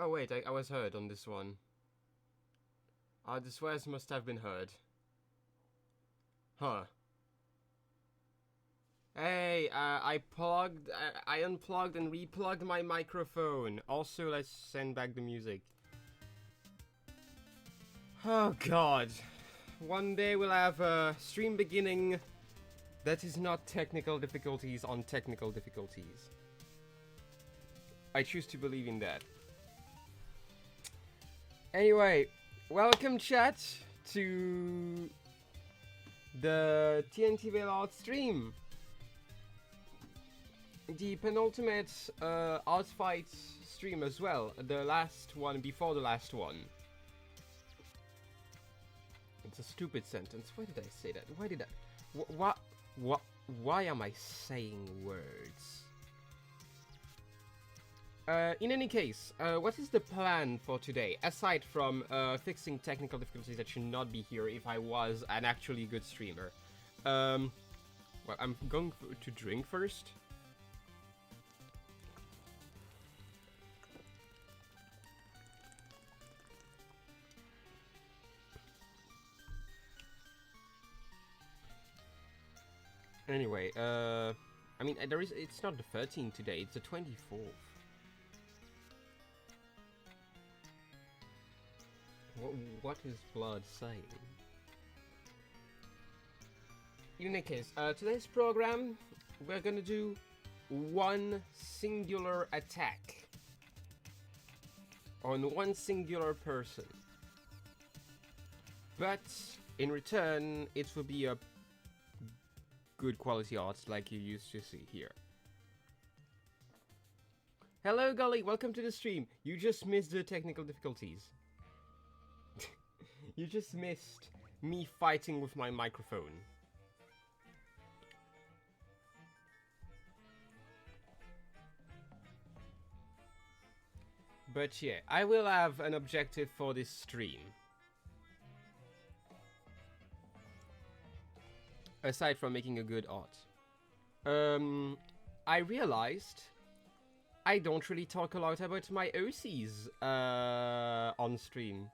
Oh wait, I was heard on this one. The swears must have been heard. Huh. Hey, I unplugged and replugged my microphone. Also, let's send back the music. Oh god. One day we'll have a stream beginning that is not technical difficulties on technical difficulties. I choose to believe in that. Anyway, welcome chat to the TNTvale art stream. The penultimate ArtFight stream as well. The last one before the last one. It's a stupid sentence. Why did I say that? Why did I... Why am I saying words? In any case, what is the plan for today? Aside from fixing technical difficulties that should not be here if I was an actually good streamer. Well, I'm going to drink first. Anyway, I mean, it's not the 13th today, it's the 24th. What is blood saying? In any case, today's program, we're gonna do one singular attack on one singular person. But, in return, it will be a good quality art like you used to see here. Hello Golly, welcome to the stream. You just missed the technical difficulties. You just missed me fighting with my microphone. But yeah, I will have an objective for this stream. Aside from making a good art. I realized I don't really talk a lot about my OCs on stream.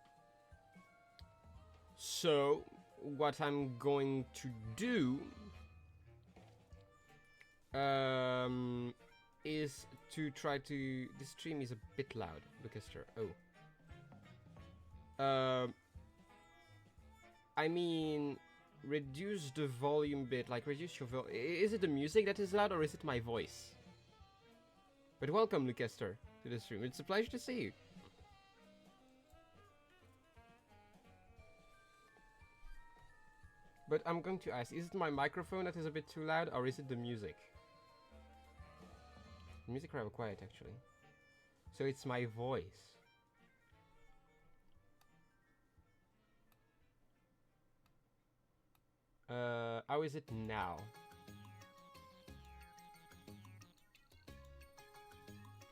So, what I'm going to do is to try to... This stream is a bit loud, Lucester. Oh. I mean... Reduce the volume a bit, like reduce your volume. Is it the music that is loud or is it my voice? But welcome, Lucester, to the stream. It's a pleasure to see you. But I'm going to ask, is it my microphone that is a bit too loud or is it the music? The music rather quiet, actually. So it's my voice. How is it now?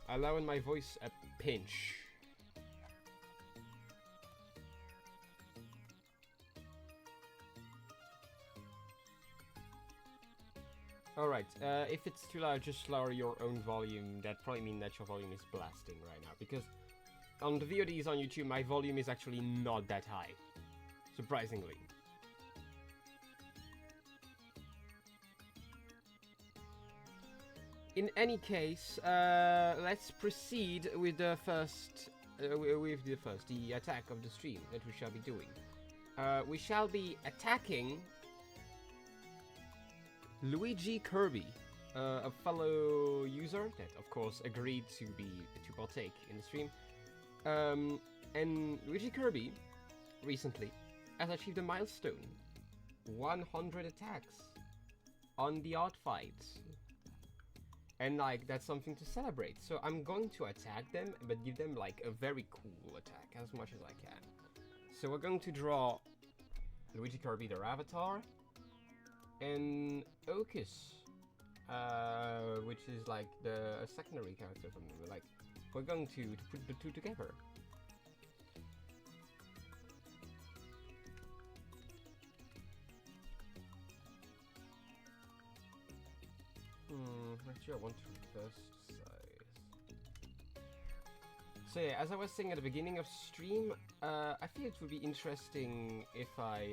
Allowing my voice a pinch. Alright, if it's too loud, just lower your own volume. That probably means that your volume is blasting right now. Because on the VODs on YouTube, my volume is actually not that high. Surprisingly. In any case, let's proceed with the first, the attack of the stream that we shall be doing. We shall be attacking Luigi Kirby, a fellow user that, of course, agreed to partake in the stream. And Luigi Kirby recently has achieved a milestone: 100 attacks on the ArtFight. And like, that's something to celebrate. So I'm going to attack them, but give them like a very cool attack as much as I can. So we're going to draw Luigi Kirby, their avatar, and Ocus, which is like the secondary character from them. Like, we're going to put the two together. Actually, I want to first size. So yeah, as I was saying at the beginning of stream, I feel it would be interesting if I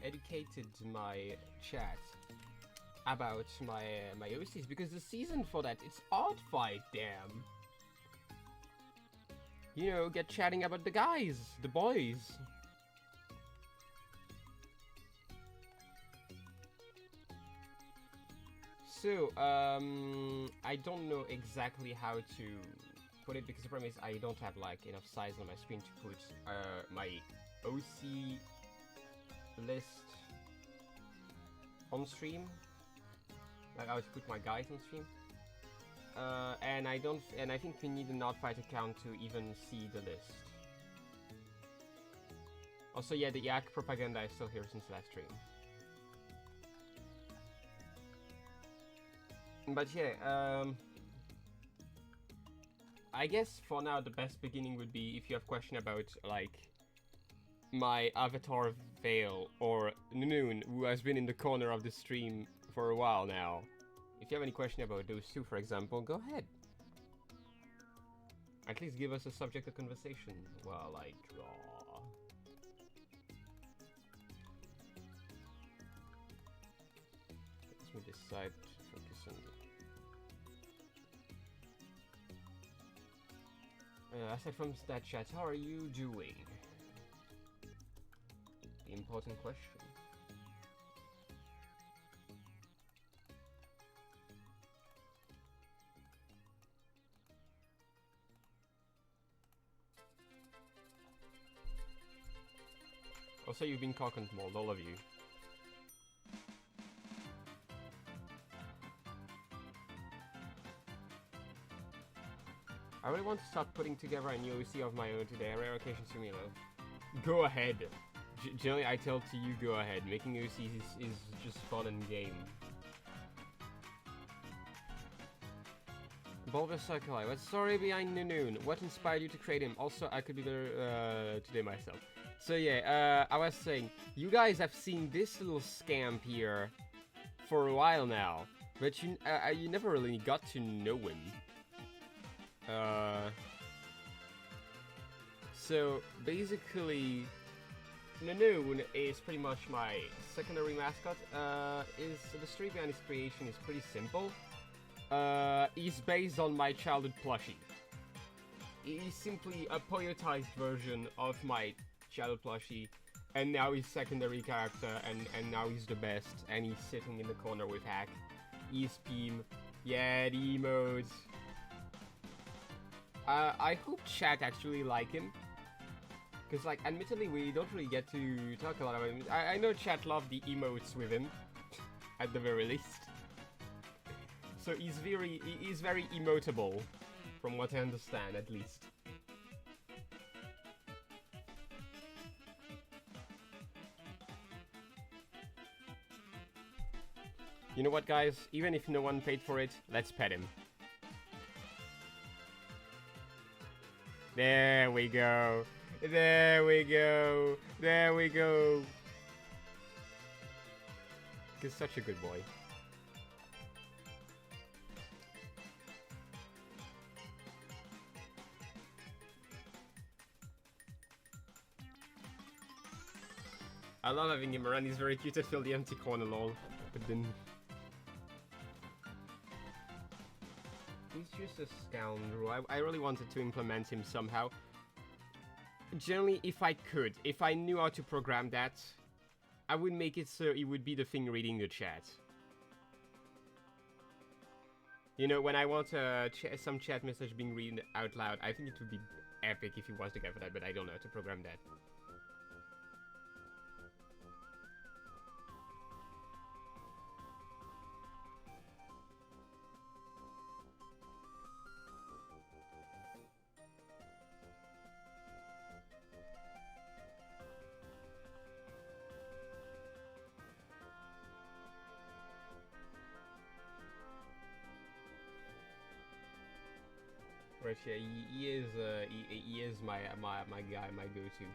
educated my chat about my OCs, because the season for that, it's ArtFight, damn. You know, get chatting about the guys, the boys. So, I don't know exactly how to put it, because the problem is I don't have like enough size on my screen to put my OC list on stream. Like how to put my guys on stream. And I think we need an ArtFight account to even see the list. Also, yeah, the Yak propaganda is still here since last stream. But yeah, I guess for now the best beginning would be if you have question about like my avatar Vale or Noon, who has been in the corner of the stream for a while now. If you have any question about those two, for example, go ahead. At least give us a subject of conversation while I draw. Let me decide to focus on the... aside from that chat, how are you doing? The important question. Also, you've been cock and mauled, all of you. I really want to start putting together a new OC of my own today, a rare occasion Sumilo. Go ahead. Generally, I tell to you, go ahead. Making OCs is just fun and game. Bulbous Circle, what's the story behind Noon? What inspired you to create him? Also, I could be better today myself. So yeah, I was saying, you guys have seen this little scamp here for a while now, but you never really got to know him. So basically, Noon is pretty much my secondary mascot. The story behind his creation is pretty simple. He's based on my childhood plushie. He's simply a poetized version of my childhood plushie, and now he's secondary character, and now he's the best, and he's sitting in the corner with Hack. He's Peem. Yeah, the emotes. I hope chat actually like him, because like admittedly we don't really get to talk a lot about him. I know chat love the emotes with him, at the very least. So he's very emotable, from what I understand at least. You know what, guys? Even if no one paid for it, let's pet him. There we go. There we go. There we go. He's such a good boy. I love having him around. He's very cute. I feel the empty corner, lol. But then... he's just a scoundrel. I really wanted to implement him somehow. Generally, if I could, if I knew how to program that, I would make it so it would be the thing reading the chat. You know, when I want some chat message being read out loud, I think it would be epic if he was the guy for that, but I don't know how to program that. Right, yeah, he is my guy, my go-to.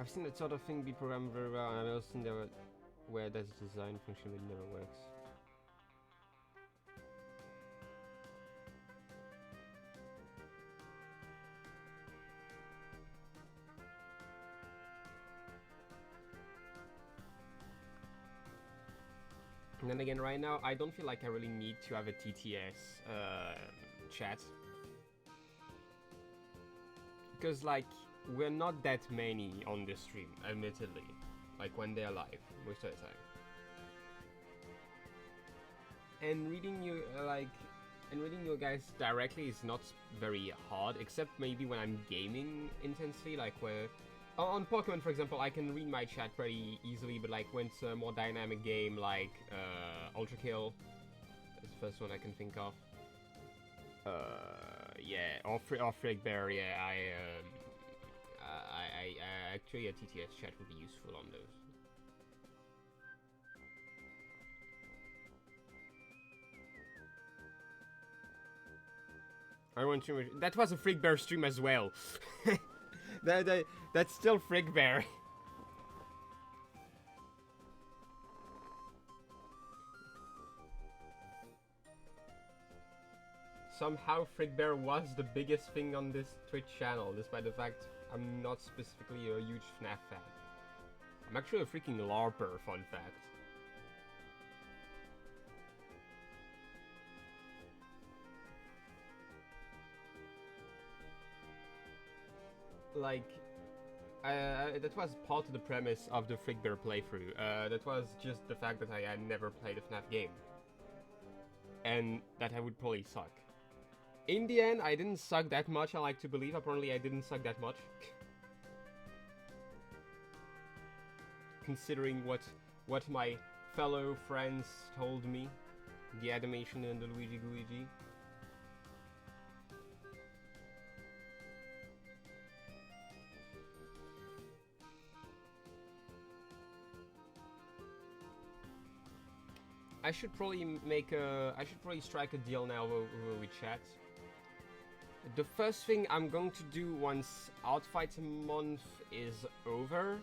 I've seen that sort of thing be programmed very well, and I've also seen there where does design function it never works. And then again, right now, I don't feel like I really need to have a TTS chat. Because, like, we're not that many on the stream, admittedly. Like, when they're live, most of the time. And reading you, reading you guys directly is not very hard, except maybe when I'm gaming intensely, like where... On Pokemon, for example, I can read my chat pretty easily, but like when it's a more dynamic game like Ultra Kill, that's the first one I can think of. Yeah, or Frig Bear, yeah, I actually a TTS chat would be useful on those. I want to. That was a Frig Bear stream as well. That's still Frig Bear. Somehow Frig Bear was the biggest thing on this Twitch channel, despite the fact I'm not specifically a huge FNAF fan. I'm actually a freaking LARPer, fun fact. Like, that was part of the premise of the Frig Bear playthrough. That was just the fact that I had never played a FNAF game. And that I would probably suck. In the end, I didn't suck that much, I like to believe. Apparently, I didn't suck that much. Considering what my fellow friends told me. The animation and the Luigi Guigi. I should probably strike a deal now with chat. The first thing I'm going to do once ArtFight month is over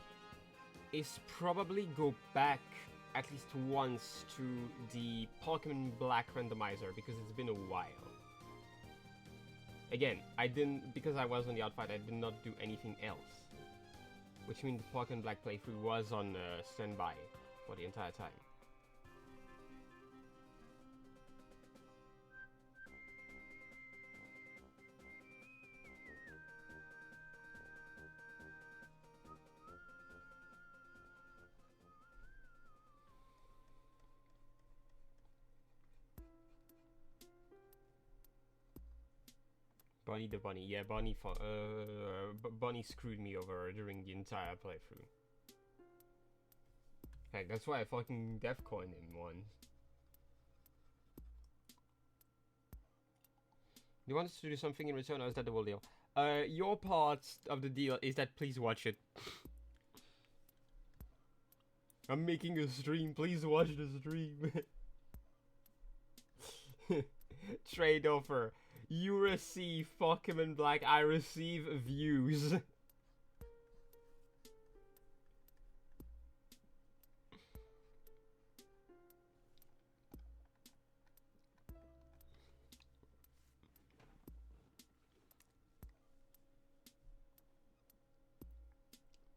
is probably go back at least once to the Pokemon Black randomizer because it's been a while. Again, because I was on the ArtFight, I did not do anything else. Which means the Pokemon Black playthrough was on standby for the entire time. Bonnie the Bunny, yeah, Bonnie screwed me over during the entire playthrough. Heck, that's why I fucking Defcoined him once. You want us to do something in return, or is that the whole deal? Your part of the deal is that please watch it. I'm making a stream, please watch the stream. Trade offer. You receive Pokemon Black, I receive views.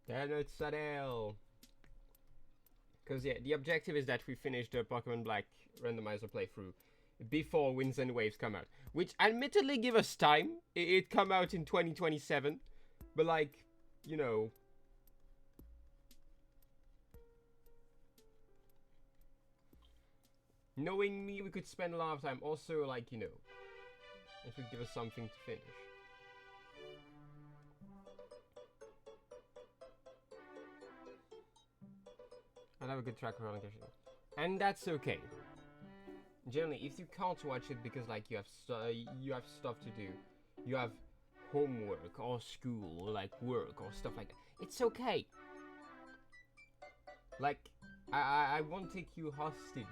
Then it's Sadell. Because yeah, the objective is that we finish the Pokemon Black randomizer playthrough before Winds and Waves come out. Which admittedly give us time. It come out in 2027. But like, you know. Knowing me, we could spend a lot of time. Also, like, you know. It would give us something to finish. I'll have a good track record. And that's okay. Generally, if you can't watch it because like you have stuff to do, you have homework or school, like work or stuff like that, it's okay. Like, I won't take you hostage.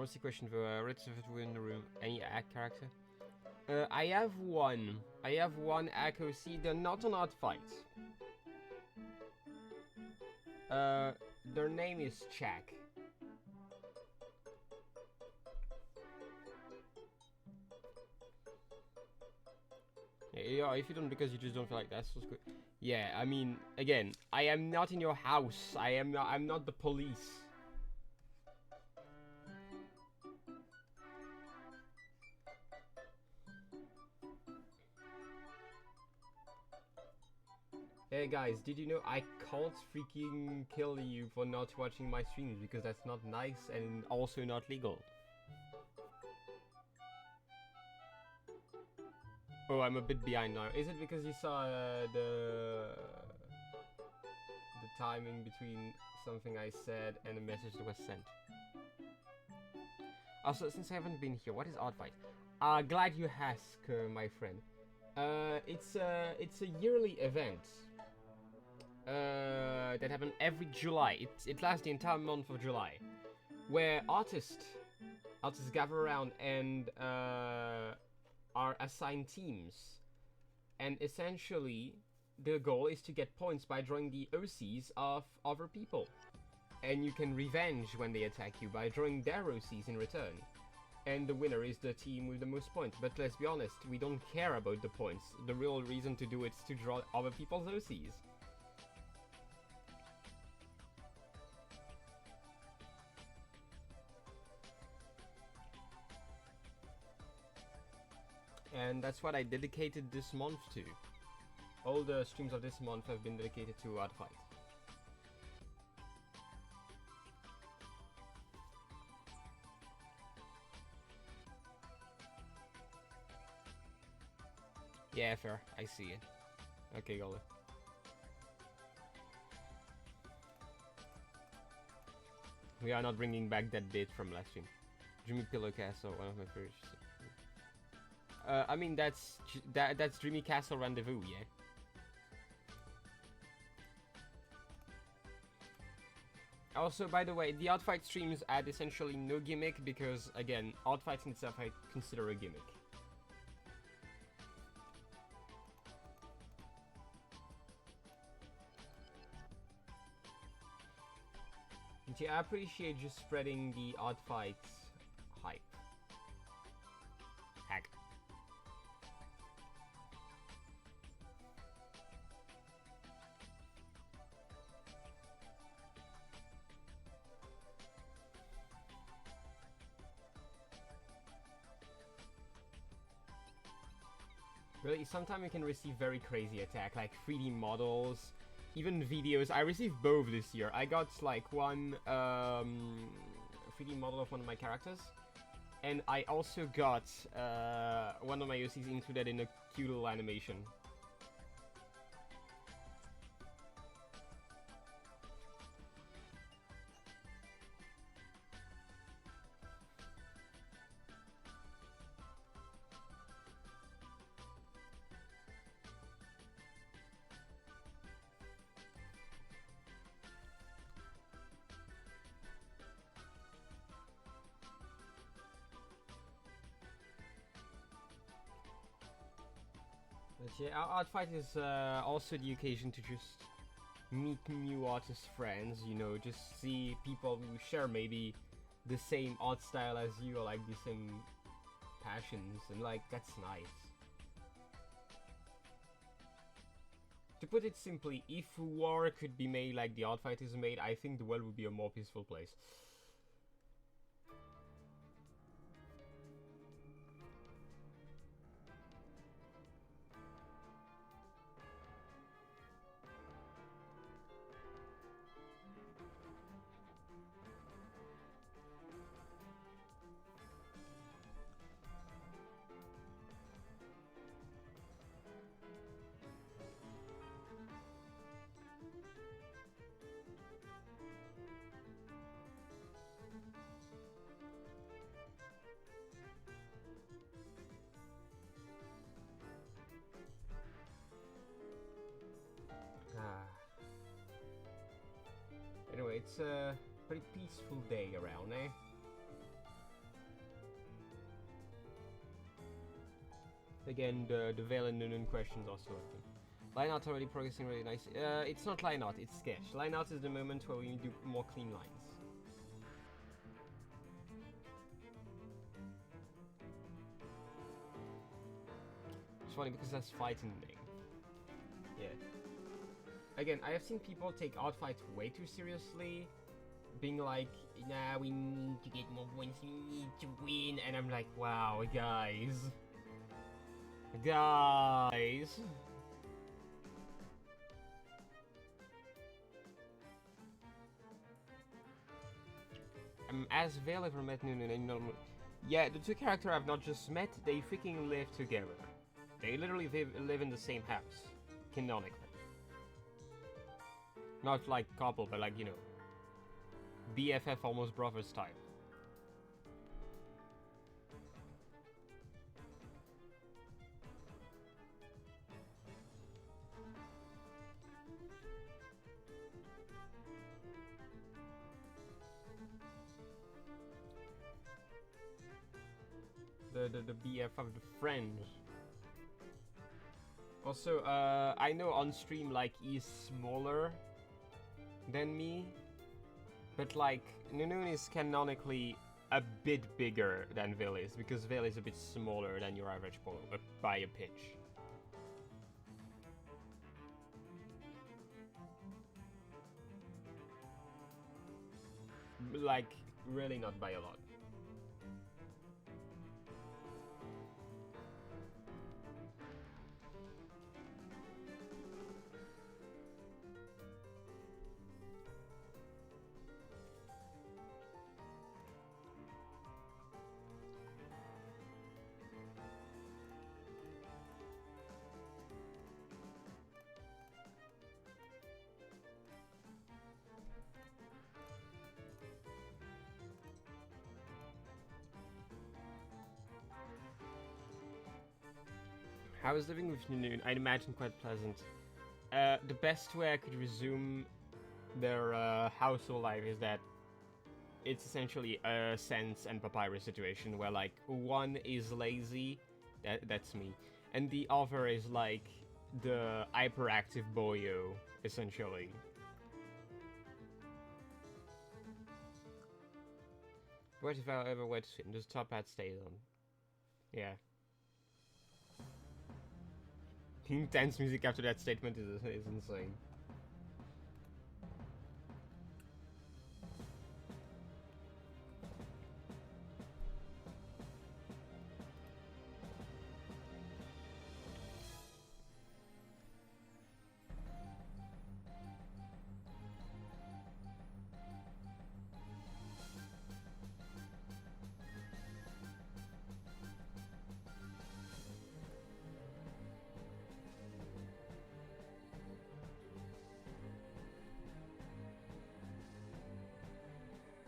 What's the question for Ritz in the room? Any ACK character? I have one. I have one ACK OC. They're not on ArtFight. Their name is Chak. Yeah, if you don't because you just don't feel like that's what's good. Yeah, I mean, again, I am not in your house. I'm not the police. Hey guys, did you know I can't freaking kill you for not watching my streams because that's not nice and also not legal. Oh, I'm a bit behind now. Is it because you saw the timing between something I said and a message that was sent? Also, since I haven't been here, what is ArtFight? Glad you ask, my friend. It's a yearly event that happens every July. It lasts the entire month of July, where artists gather around and are assigned teams, and essentially the goal is to get points by drawing the OCs of other people, and you can revenge when they attack you by drawing their OCs in return, and the winner is the team with the most points. But let's be honest, we don't care about the points. The real reason to do it is to draw other people's OCs. And that's what I dedicated this month to. All the streams of this month have been dedicated to ArtFight. Yeah, fair. I see it. Okay, got it. We are not bringing back that bit from last stream. Dreamy Pillow Castle, one of my favorites. I mean, that's Dreamy Castle Rendezvous, yeah? Also, by the way, the ArtFight streams add essentially no gimmick because, again, ArtFight in itself I consider a gimmick. But yeah, I appreciate just spreading the ArtFight hype. Hack. Really, sometimes you can receive very crazy attack, like 3D models, even videos. I received both this year. I got like one 3D model of one of my characters, and I also got one of my OCs included in a cute little animation. But yeah, our ArtFight is also the occasion to just meet new artist friends, you know, just see people who share maybe the same art style as you or like the same passions, and like, that's nice. To put it simply, if war could be made like the ArtFight is made, I think the world would be a more peaceful place. Anyway, it's a pretty peaceful day around, eh? Again, the Vale and Nunun questions are still open. Line art already progressing really nice. It's not line art, it's sketch. Line art is the moment where we do more clean lines. It's funny because that's fighting the name. Yeah. Again, I have seen people take ArtFight way too seriously, being like, nah, we need to get more points, we need to win, and I'm like, wow, guys. Guys. As Vale ever met Nunun and yeah, the two characters I've not just met, they freaking live together. They literally live in the same house, canonically. Not like couple, but like, you know, BFF almost brothers type. The BF of the friend. Also, I know on stream, like, he's smaller than me, but like, Nunun is canonically a bit bigger than Vale is, because Vale is a bit smaller than your average polo, but by a pitch. Like, really not by a lot. How is living with Nunun? I'd imagine quite pleasant. The best way I could resume their household life is that it's essentially a Sense and Papyrus situation where like one is lazy, that's me, and the other is like the hyperactive boyo, essentially. What if I ever went to swim? Just top hat stays on. Yeah. Intense music after that statement is insane.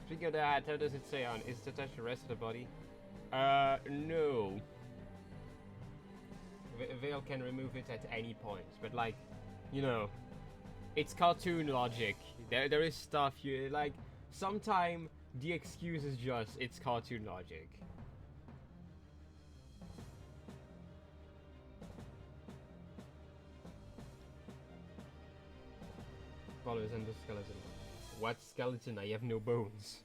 Speaking of that, how does it say on? Is to touch the rest of the body? No. Vale can remove it at any point, but like, you know, it's cartoon logic. There is stuff you like. Sometimes the excuse is just it's cartoon logic. Follows and the skeleton. What skeleton? I have no bones.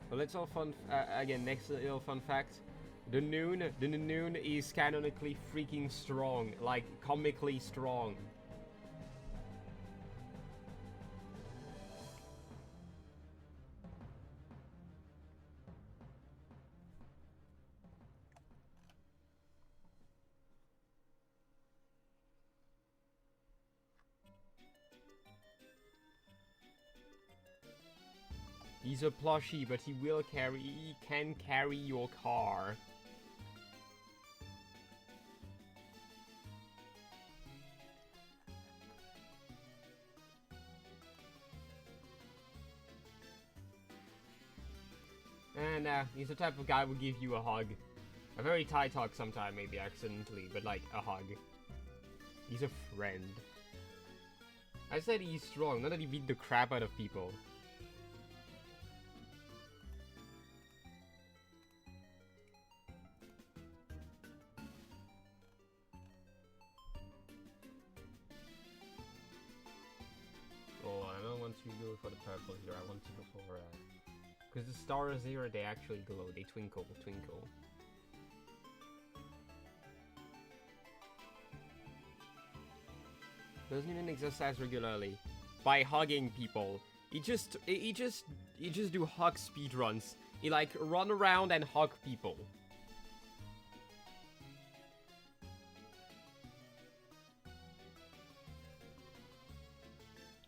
Well, let's all fun. Again, next little fun fact: the Noon is canonically freaking strong, like comically strong. He's a plushie, but he can carry your car. And he's the type of guy who will give you a hug. A very tight hug sometime, maybe accidentally, but like a hug. He's a friend. I said he's strong, not that he beat the crap out of people. Oh, I don't want to go for the purple here, I want to go for because the stars here, they actually glow, they twinkle, twinkle. Doesn't even exercise regularly by hugging people. He just do hug speed runs. He like run around and hug people.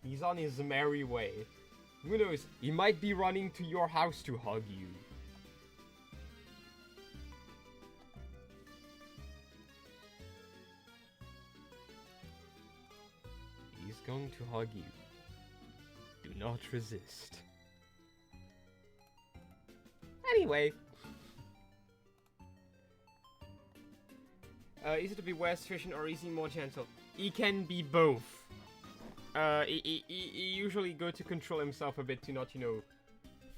He's on his merry way. Who knows? He might be running to your house to hug you. He's going to hug you. Do not resist. Anyway. Is it to be less efficient or is he more gentle? He can be both. He usually go to control himself a bit to not, you know,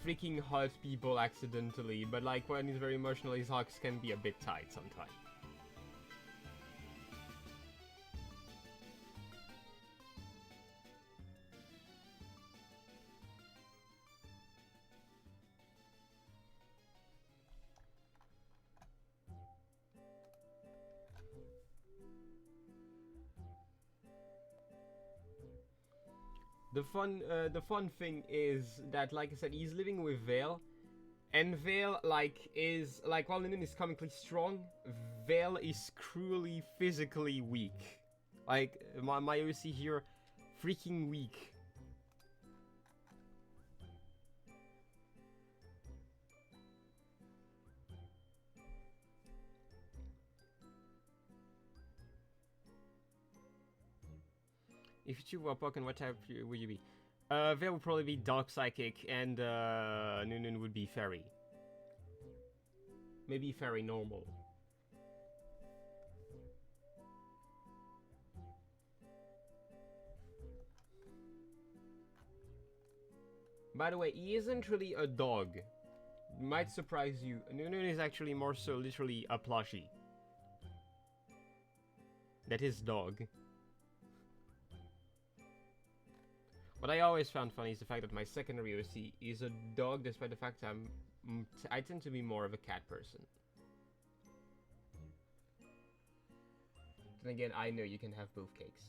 freaking hurt people accidentally. But like when he's very emotional, his hugs can be a bit tight sometimes. The fun thing is that, like I said, he's living with Vale, and Vale, like, is, like, while Ninin is comically strong, Vale is cruelly physically weak. Like, my OC here, freaking weak. If you were Pokemon, what type would you be? Vale would probably be Dark Psychic, and Nunun would be Fairy. Maybe Fairy normal. By the way, he isn't really a dog. Might surprise you. Nunun is actually more so literally a plushie. That is dog. What I always found funny is the fact that my secondary OC is a dog, despite the fact I tend to be more of a cat person. Then again, I know you can have both cakes.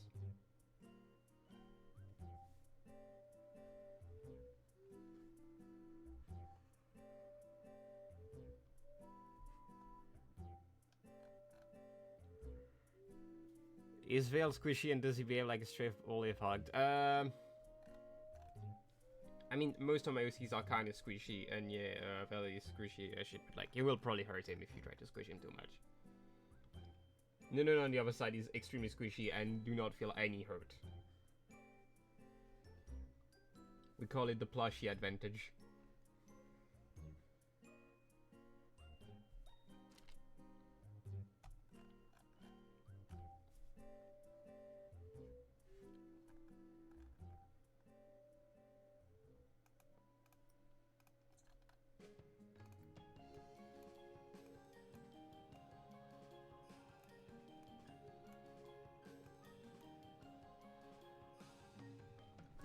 Is Vale squishy and does he behave like a stray olive hugged? I mean, most of my OCs are kind of squishy, and yeah, Vale is squishy as shit, but like, you will probably hurt him if you try to squish him too much. No, on the other side is extremely squishy and do not feel any hurt. We call it the plushie advantage.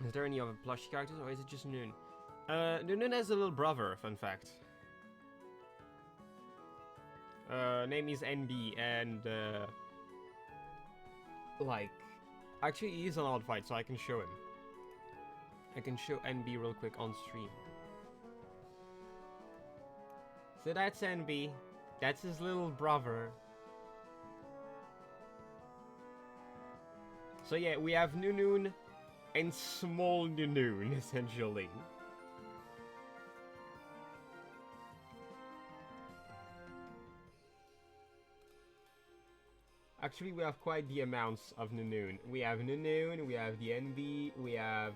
Is there any other plushie characters, or is it just Noon? Noon has a little brother, fun fact. Name is NB, and like, actually he's on ArtFight, so I can show him. I can show NB real quick on stream. So that's NB. That's his little brother. So yeah, we have Noon and small Noon, essentially. Actually, we have quite the amounts of Noon. We have Noon, we have the NB, we have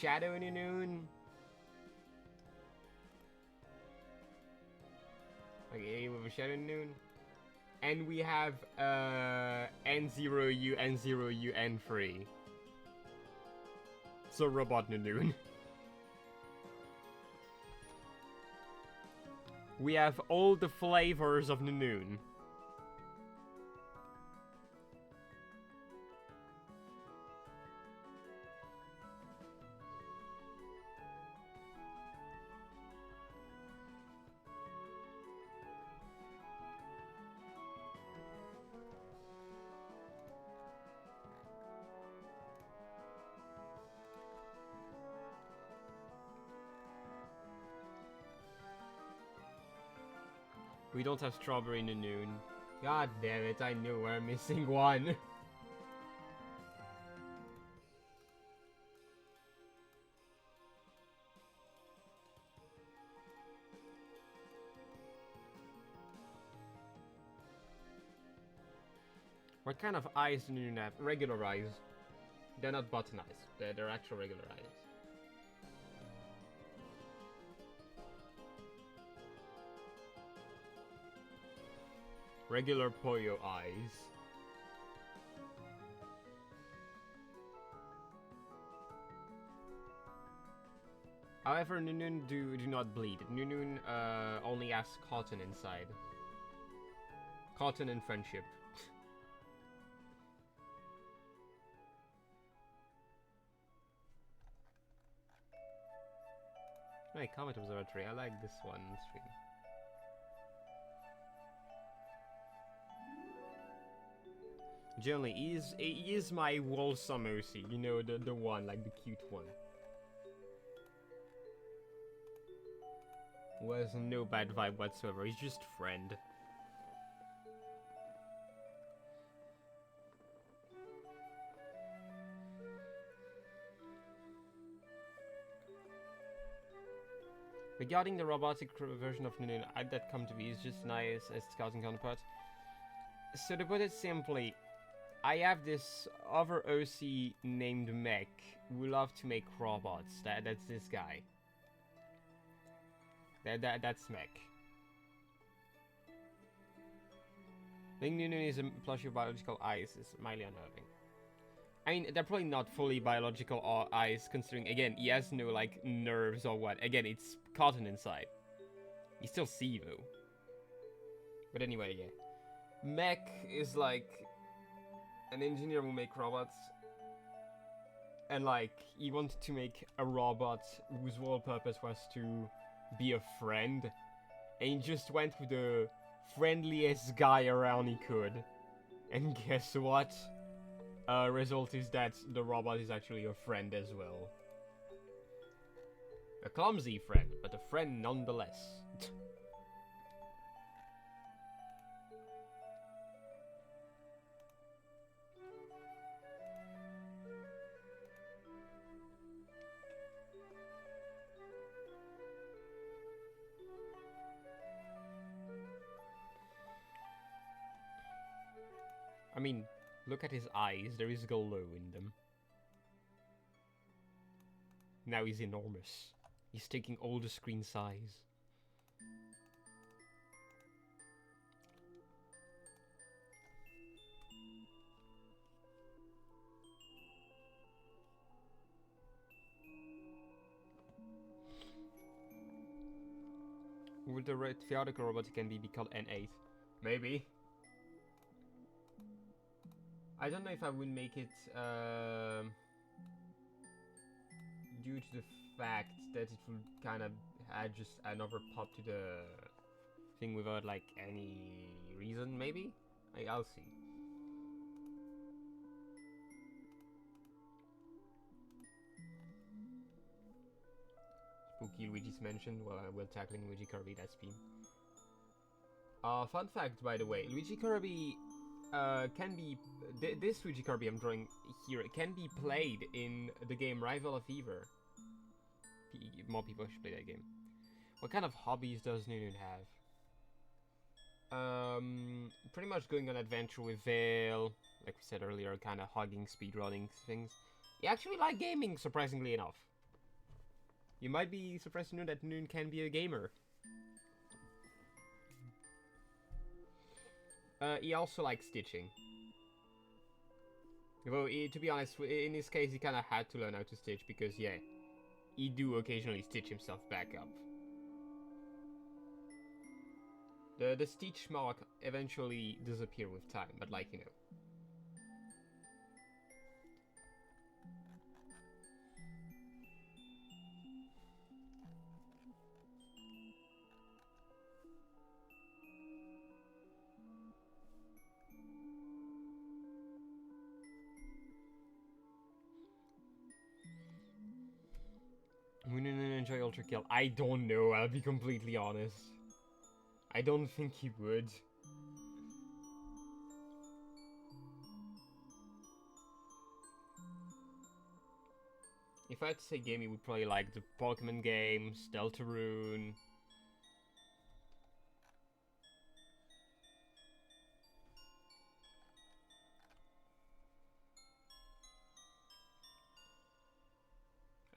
Shadow Noon. Okay, with a Shadow Noon. And we have N0U, N0U, N3. So Robot Noon. We have all the flavors of Noon. We don't have Strawberry Noon. God damn it, I knew we're missing one. What kind of eyes do Noon have? Regular eyes. They're not button eyes. They're actual regular eyes. Regular Poyo eyes. However, Nunun do not bleed. Nunun only has cotton inside. Cotton and friendship. Hey, Comet Observatory. I like this one stream. Generally, he is my wholesome OC, you know, the one, like the cute one. Who has no bad vibe whatsoever, he's just friend. Regarding the robotic version of Nunu, that come to be is just nice as scouting counterpart. So to put it simply, I have this other OC named Mech who love to make robots. That's this guy. That's Mech. Being Nunu is a plushie of biological eyes is mildly unnerving. I mean, they're probably not fully biological eyes, considering, again, he has no, like, nerves or what. Again, it's cotton inside. You still see, though. But anyway, yeah. Mech is, like, an engineer who make robots. And, like, he wanted to make a robot whose whole purpose was to be a friend. And he just went with the friendliest guy around he could. And guess what? Result is that the robot is actually a friend as well. A clumsy friend, but a friend nonetheless. I mean, look at his eyes, there is glow in them. Now he's enormous. He's taking all the screen size. With the red theatrical robot it can be called N8. Maybe. I don't know if I would make it due to the fact that it would kind of add just another pop to the thing without like any reason, maybe? I'll see. Spooky Luigi's mentioned, well, we're tackling Luigi Kirby, that's P. Fun fact, by the way, Luigi Kirby can be... this Luigi Kirby I'm drawing here can be played in the game Rival of Fever. More people should play that game. What kind of hobbies does Nunu have? Pretty much going on adventure with Vale, like we said earlier, kind of hugging, speedrunning things. You actually like gaming, surprisingly enough. You might be surprised to know that Noon can be a gamer. He also likes stitching. Well, to be honest, in this case, he kind of had to learn how to stitch because, yeah, he do occasionally stitch himself back up. The stitch mark eventually disappear with time, but like, you know. Would Nunu enjoy Ultra Kill? I don't know, I'll be completely honest. I don't think he would. If I had to say game, he would probably like the Pokemon games, Deltarune.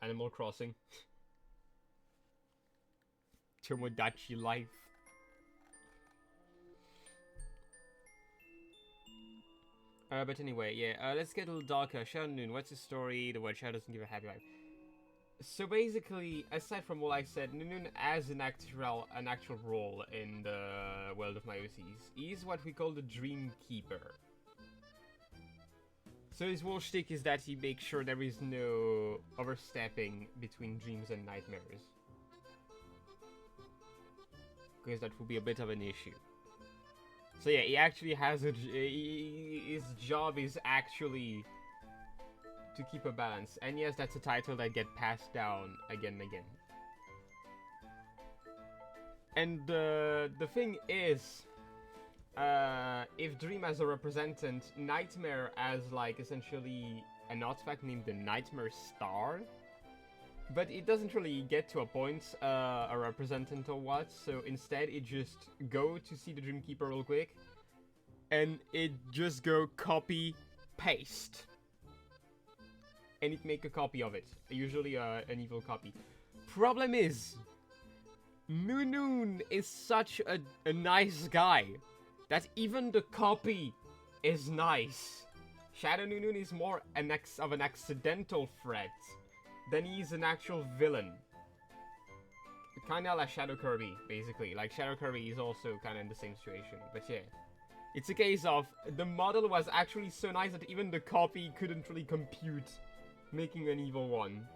Animal Crossing. Tomodachi Life. But anyway, yeah, let's get a little darker. Shadow Noon, what's the story? The word Shadow doesn't give a happy life. So basically, aside from what I said, Noon has an actual role in the world of Myoses. He's what we call the Dream Keeper. So his whole shtick is that he makes sure there is no overstepping between dreams and nightmares. Because that would be a bit of an issue. So yeah, he actually has his job is actually to keep a balance. And yes, that's a title that gets passed down again and again. And the thing is, if Dream has a representant, Nightmare has like essentially an artifact named the Nightmare Star. But it doesn't really get to a point, a representant or what, so instead it just go to see the Dreamkeeper real quick, and it just go copy, paste. And it make a copy of it, usually an evil copy. Problem is, Noon is such a nice guy, that even the copy is nice. Shadow Noon is more of an accidental threat. Then he's an actual villain. Kinda like Shadow Kirby, basically. Like, Shadow Kirby is also kinda in the same situation. But yeah. It's a case of, the model was actually so nice that even the copy couldn't really compute making an evil one.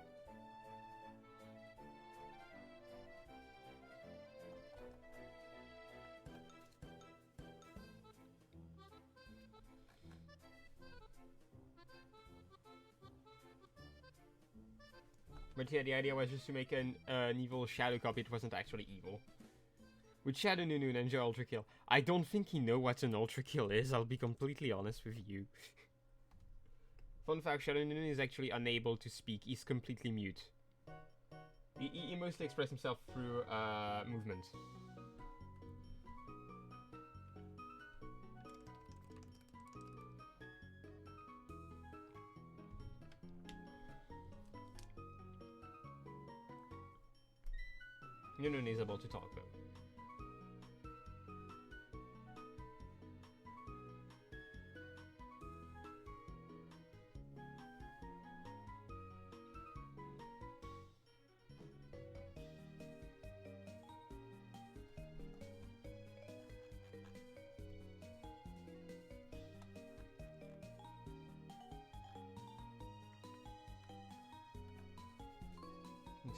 But yeah, the idea was just to make an evil Shadow copy. It wasn't actually evil. With Shadow Noon enjoy Ultra Kill. I don't think he knows what an Ultra Kill is, I'll be completely honest with you. Fun fact, Shadow Noon is actually unable to speak. He's completely mute. He mostly expresses himself through movement. Noon is able to talk though.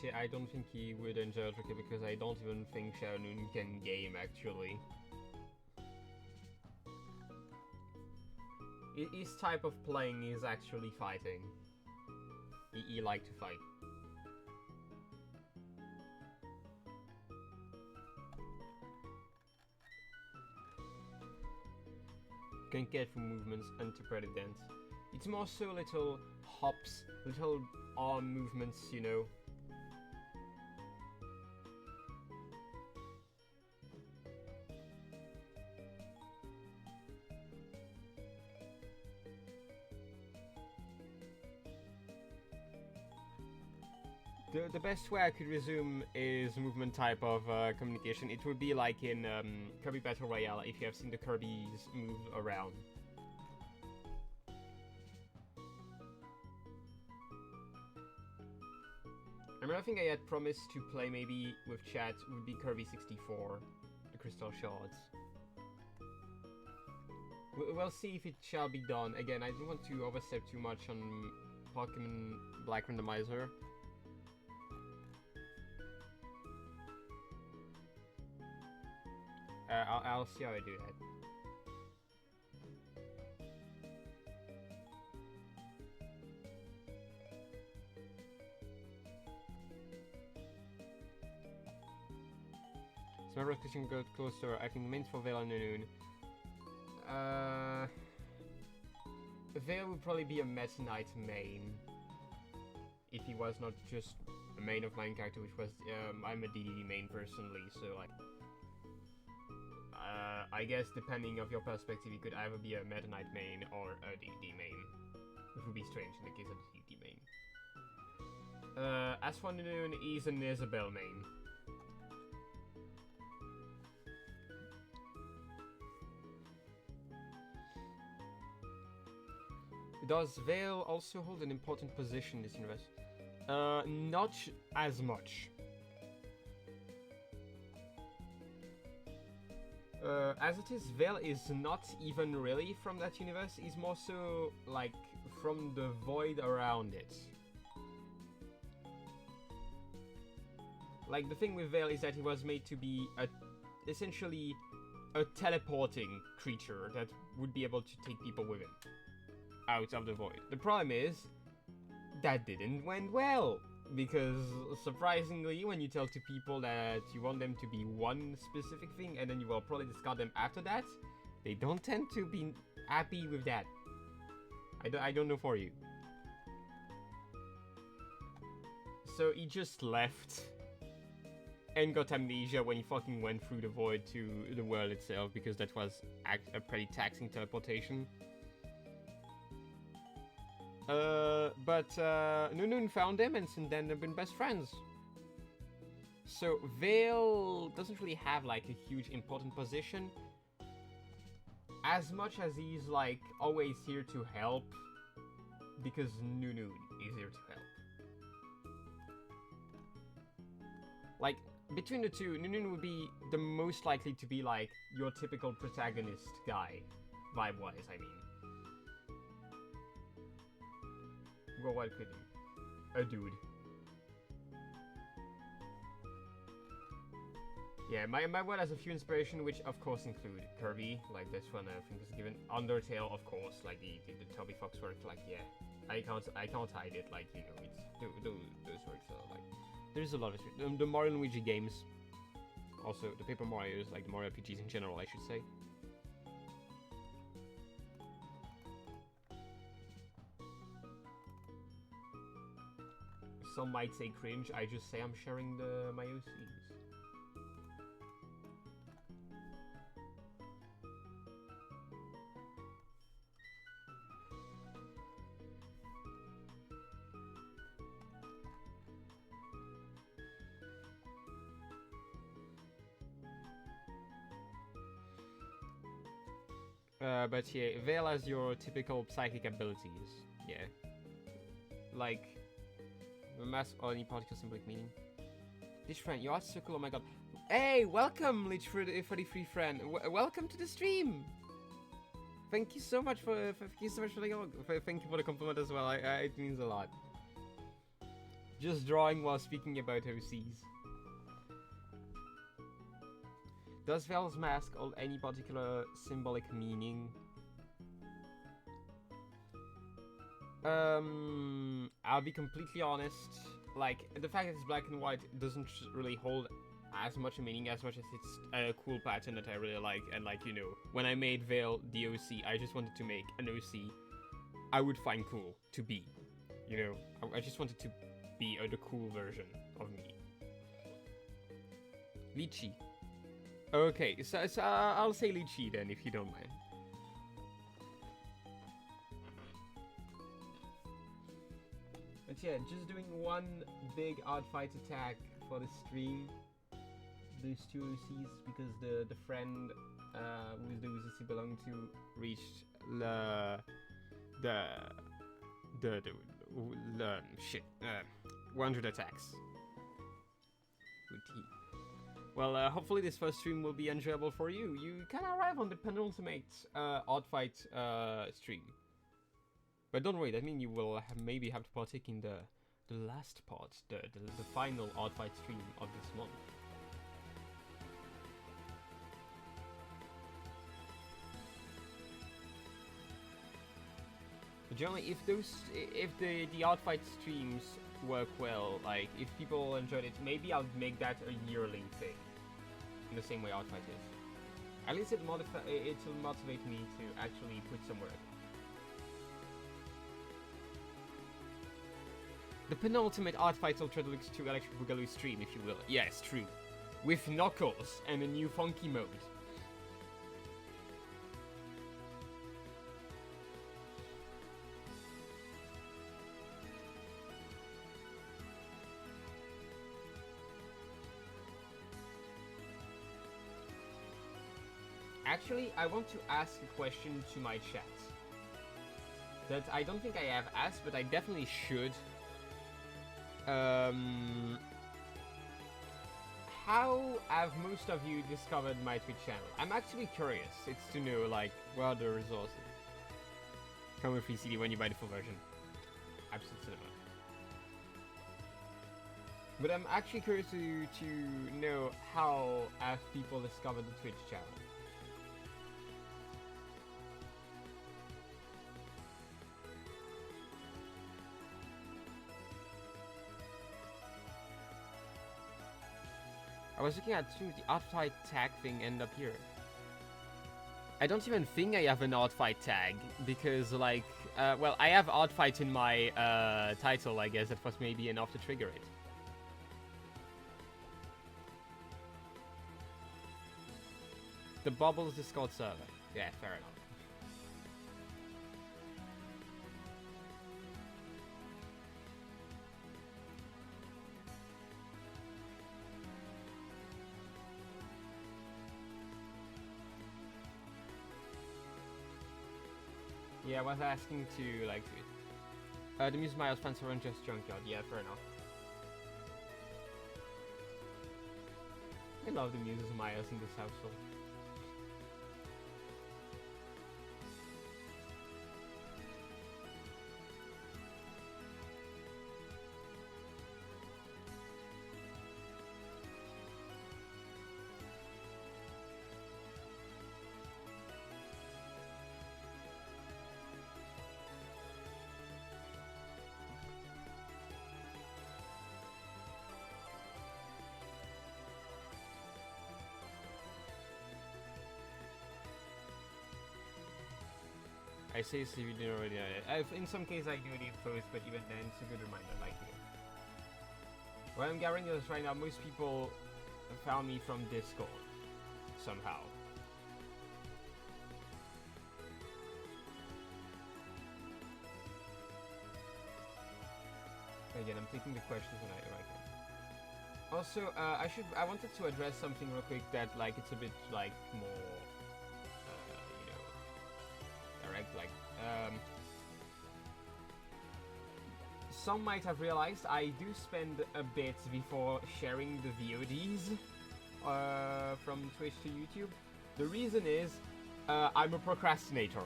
Yeah, I don't think he would enjoy Ultra Kill because I don't even think Shadow Noon can game actually. His type of playing is actually fighting. He like to fight. Can get from movements and to credit dance. It's more so little hops, little arm movements, you know. The best way I could resume is movement type of communication. It would be like in Kirby Battle Royale, if you have seen the Kirby's move around. Another thing I had promised to play maybe with chat would be Kirby 64, the Crystal Shards. We'll see if it shall be done. Again, I don't want to overstep too much on Pokemon Black Randomizer. I'll see how I do that. So my repetition got closer. I think mains for Vale and Noon. Vale would probably be a Meta Knight main. If he was not just a main of my character, which was, I'm a DDD main personally, so like... I guess depending of your perspective, it could either be a Meta Knight main or a DDD main. Which would be strange in the case of the DDD main. As for Noon, he's an Isabelle main. Does Vale also hold an important position in this universe? Not as much. As it is, Vale is not even really from that universe. He's more so, like, from the void around it. Like, the thing with Vale is that he was made to be essentially a teleporting creature that would be able to take people with him out of the void. The problem is, that didn't went well. Because, surprisingly, when you tell to people that you want them to be one specific thing and then you will probably discard them after that, they don't tend to be happy with that. I don't know for you. So he just left and got amnesia when he fucking went through the void to the world itself, because that was a pretty taxing teleportation. But Nunun found him, and since then they've been best friends. So Vale doesn't really have like a huge important position, as much as he's like always here to help, because Nunun is here to help. Like, between the two, Nunun would be the most likely to be like your typical protagonist guy, vibe-wise, I mean. Go wild with him. A dude. Yeah, my world has a few inspiration, which of course include Kirby, like this one I think is given. Undertale, of course, like the Toby Fox work, like yeah. I can't hide it, like, you know, it's those works are like there's a lot of the Mario and Luigi games. Also the Paper Mario's, like the Mario RPGs in general, I should say. Some might say cringe, I just say I'm sharing my OCs. But yeah, Vale has your typical psychic abilities, yeah. Like, the mass or any particular symbolic meaning. Lich friend, you are so cool, oh my god. Hey, welcome, Lich 43 friend. Welcome to the stream. Thank you so much for thank you for the compliment as well. It means a lot. Just drawing while speaking about OCs. Does Vale's mask hold any particular symbolic meaning? I'll be completely honest. Like, the fact that it's black and white doesn't really hold as much meaning as much as it's a cool pattern that I really like. And like, you know, when I made Vale the OC, I just wanted to make an OC I would find cool to be. You know, I just wanted to be the cool version of me. Lychee. Okay, so I'll say Lychee then, if you don't mind. But yeah, just doing one big ArtFight attack for the stream. Those two OCs, because the friend who the OC belonged to reached the shit 100 attacks. Good. Well, hopefully this first stream will be enjoyable for you. You can arrive on the penultimate ArtFight stream. But don't worry, that means you will maybe have to partake in the last part, the final ArtFight stream of this month. But generally, if the ArtFight streams work well, like if people enjoyed it, maybe I'll make that a yearly thing, in the same way ArtFight is. At least it'll motivate me to actually put some work. The penultimate ArtFight Ultra Deluxe 2 Electric Boogaloo stream, if you will. Yes, true. With Knuckles and a new funky mode. Actually, I want to ask a question to my chat that I don't think I have asked, but I definitely should. How have most of you discovered my Twitch channel? I'm actually curious. It's to know, like, what are the resources? Come with free CD when you buy the full version. Absolute cinema. But I'm actually curious to know how have people discovered the Twitch channel. I was looking at the ArtFight tag thing end up here. I don't even think I have an ArtFight tag because, like, well, I have ArtFight in my title, I guess. That was maybe enough to trigger it. The Bubbles Discord server. Yeah, fair enough. Yeah, I was asking to, like, the Muse Miles fans aren't just junkyard. Yeah, fair enough. I love the Muses Miles in this household. I say so you didn't already know it. In some cases I do leave posts, but even then it's a good reminder, like here. What I'm gathering is right now most people found me from Discord somehow. Again, I'm taking the questions when I can. Also, I wanted to address something real quick that, like, it's a bit, like, more like, some might have realized I do spend a bit before sharing the VODs from Twitch to YouTube. The reason is I'm a procrastinator.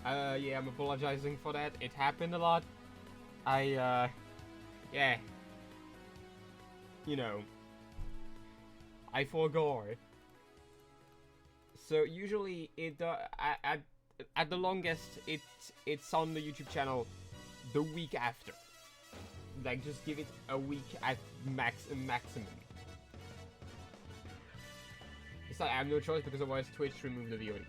Yeah, I'm apologizing for that. It happened a lot. Yeah, you know, I forgot. So usually it at the longest, it's on the YouTube channel the week after. Like, just give it a week at maximum. It's like I have no choice because otherwise Twitch removed the VOD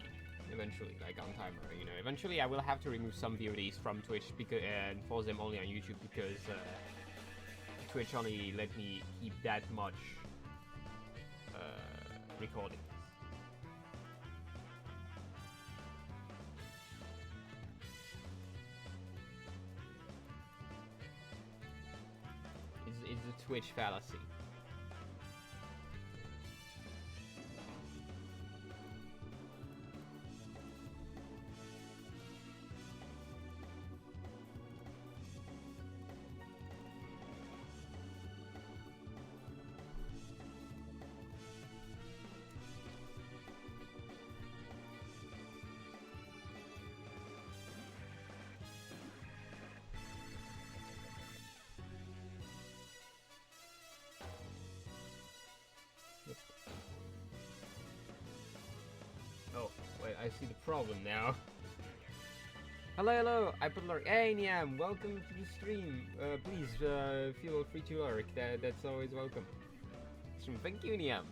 eventually, like on timer. You know, eventually I will have to remove some VODs from Twitch because and force them only on YouTube because Twitch only let me keep that much recording. the Twitch fallacy. Oh, wait, I see the problem now. Hello, hello, I put lurk. Hey, Niam, welcome to the stream. Please, feel free to lurk. That's always welcome. Stream, thank you, Niam.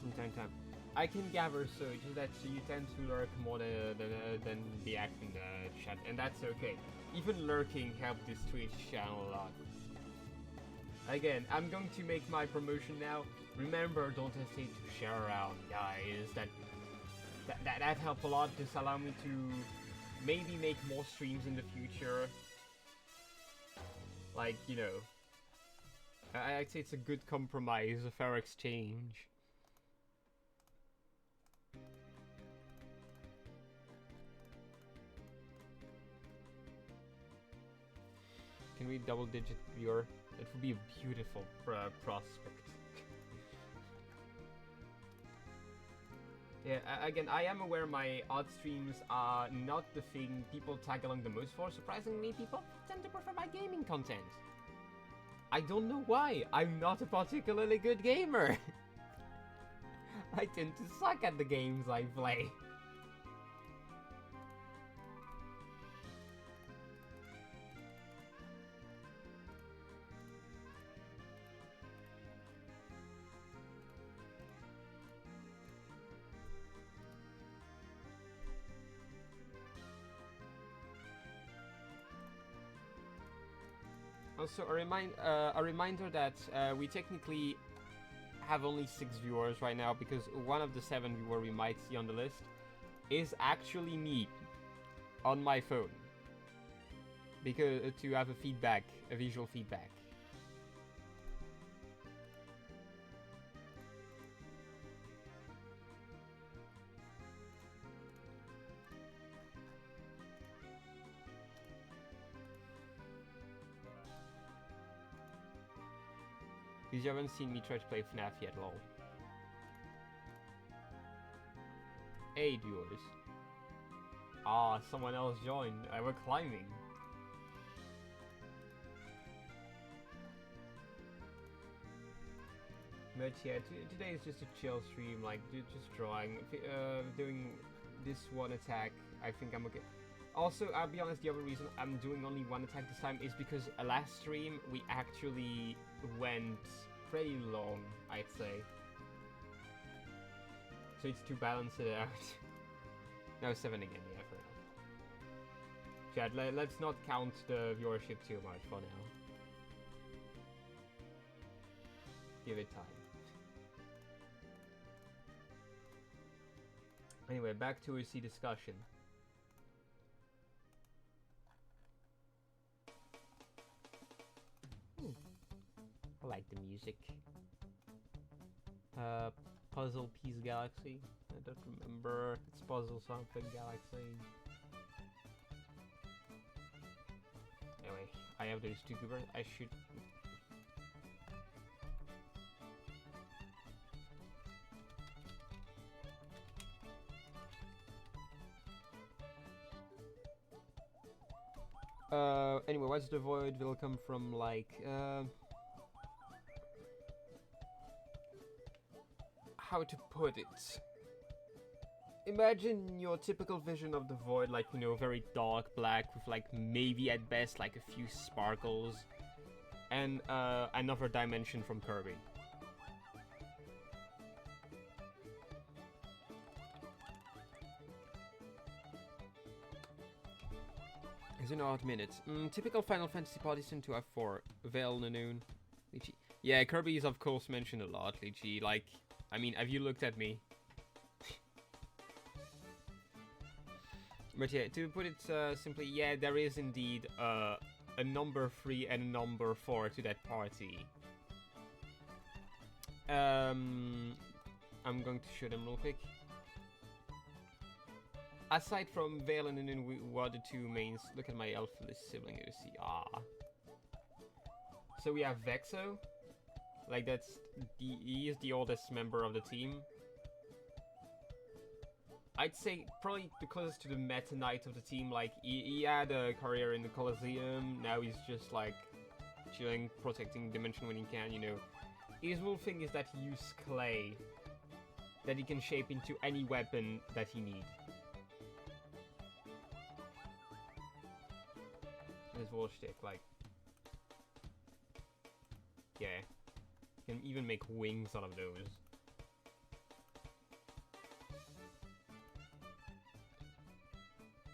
From time to time. I can gather, so just that you tend to lurk more than the acting chat, and that's okay. Even lurking helped this Twitch channel a lot. Again, I'm going to make my promotion now. Remember, don't hesitate to share around, guys. That helped a lot. Just allow me to maybe make more streams in the future. Like, you know, I'd say it's a good compromise, a fair exchange. Can we double-digit viewer? It would be a beautiful prospect. Yeah, again, I am aware my odd streams are not the thing people tag along the most for. Surprisingly, people tend to prefer my gaming content. I don't know why. I'm not a particularly good gamer. I tend to suck at the games I play. Also, a reminder that we technically have only 6 viewers right now because one of the 7 viewers we might see on the list is actually me on my phone. Because to have a visual feedback. Because you haven't seen me try to play FNAF yet, lol. 8 viewers. Ah, someone else joined. We're climbing. But yeah, today is just a chill stream, like just drawing, doing this one attack. I think I'm okay. Also, I'll be honest, the other reason I'm doing only one attack this time is because last stream we actually went pretty long, I'd say. So it's to balance it out. No, 7 again, yeah, for now. Chat, let's not count the viewership too much for now. Give it time. Anyway, back to OC discussion. I like the music. Puzzle Piece Galaxy. I don't remember. It's Puzzle something Galaxy. Anyway, I have those 2 goobers. I should. Anyway, what's the void will come from, like, how to put it? Imagine your typical vision of the void, like, you know, very dark black with, like, maybe at best, like, a few sparkles, and, another dimension from Kirby. As an odd minute. Typical Final Fantasy party sim to have 4. Vale, Nanoon, Lychee. Yeah, Kirby is of course mentioned a lot, Lychee. Like, I mean, have you looked at me? But yeah, to put it simply, yeah, there is indeed a number 3 and a number 4 to that party. I'm going to show them real quick. Aside from Vale and Nanoon, who are the 2 mains, look at my elfless sibling here to see. So we have Vexo. Like, he is the oldest member of the team. I'd say probably the closest to the Meta Knight of the team. Like, he had a career in the Colosseum. Now he's just, like, chilling, protecting Dimension when he can, you know. His whole thing is that he uses clay that he can shape into any weapon that he needs. His wall shtick, like, yeah, you can even make wings out of those.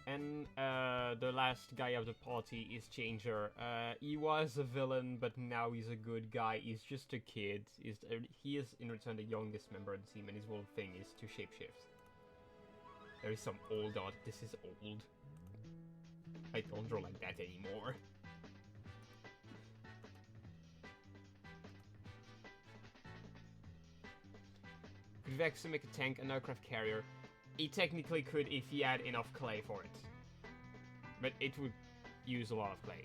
And the last guy of the party is Changer. He was a villain, but now he's a good guy. He's just a kid. He is in return the youngest member of the team, and his whole thing is to shapeshift. There is some old art. This is old. I don't draw like that anymore. Could Vexo make a tank, an aircraft carrier? He technically could if he had enough clay for it. But it would use a lot of clay.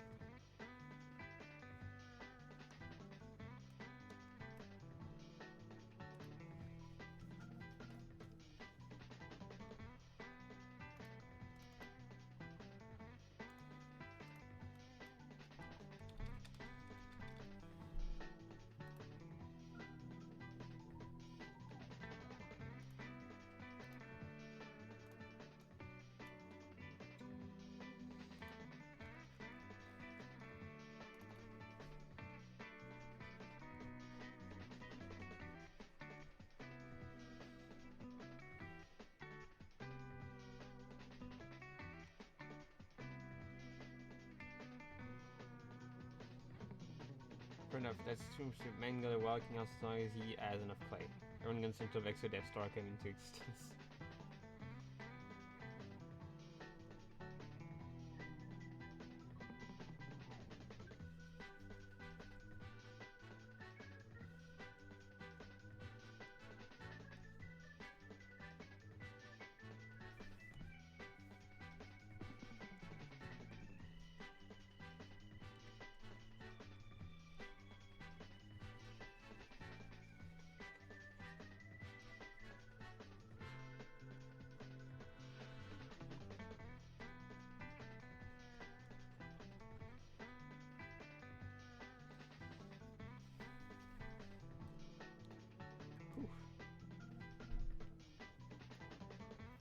Fair enough, that's true. Manga walking out as long as he has enough clay. Everyone gonna seem to have Exo Death Star come into existence.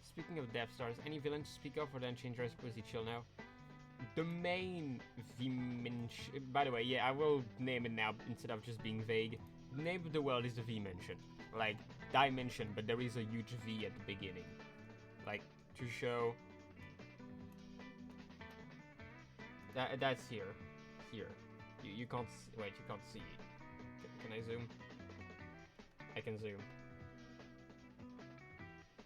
Speaking of Death Stars, any villain to speak of or then Changer? I suppose he chill now. The main V-Mention... By the way, yeah, I will name it now instead of just being vague. The name of the world is the V-Mention. Like, Dimension, but there is a huge V at the beginning. Like, to show... That's here. Here. You can't... Wait, you can't see it. Can I zoom? I can zoom.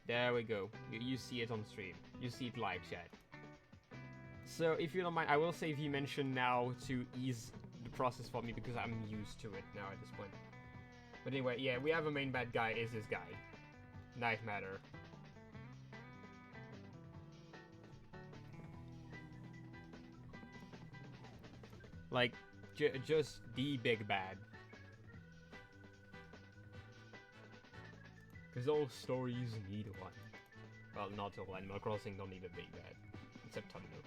There we go. You see it on stream. You see it live, chat. So, if you don't mind, I will say V-Mention now to ease the process for me because I'm used to it now at this point. But anyway, yeah, we have a main bad guy, is this guy. Night Matter. Like, just the big bad. Because all stories need one. Well, not all. Animal Crossing don't need a big bad. Except Tumnuk.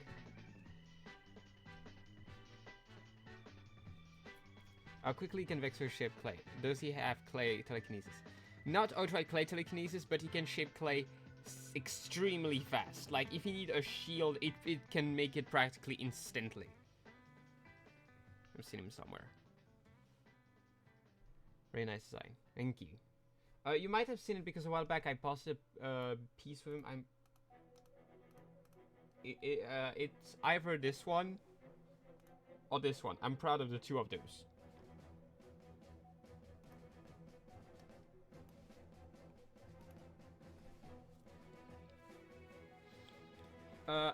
How quickly can Vexo shape clay? Does he have clay telekinesis? Not outright clay telekinesis, but he can shape clay extremely fast. Like, if you need a shield, it can make it practically instantly. I've seen him somewhere. Very nice design. Thank you. You might have seen it because a while back I posted a piece with him. it's either this one or this one. I'm proud of the two of those.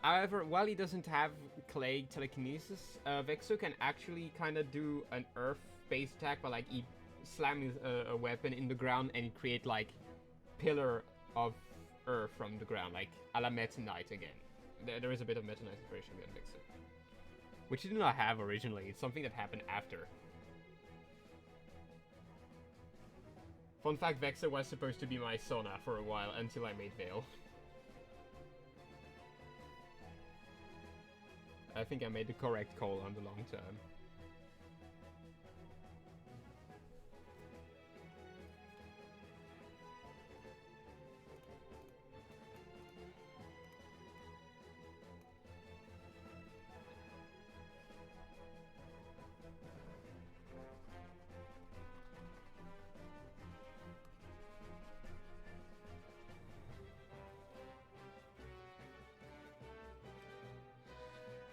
However, while he doesn't have clay telekinesis, Vexo can actually kind of do an earth-based attack, but like he slams a weapon in the ground and he create like pillar of earth from the ground, like a la Meta Knight again. There is a bit of Meta Knight inspiration in Vexo, which he did not have originally. It's something that happened after. Fun fact, Vexo was supposed to be my Sona for a while until I made Vale. I think I made the correct call on the long term.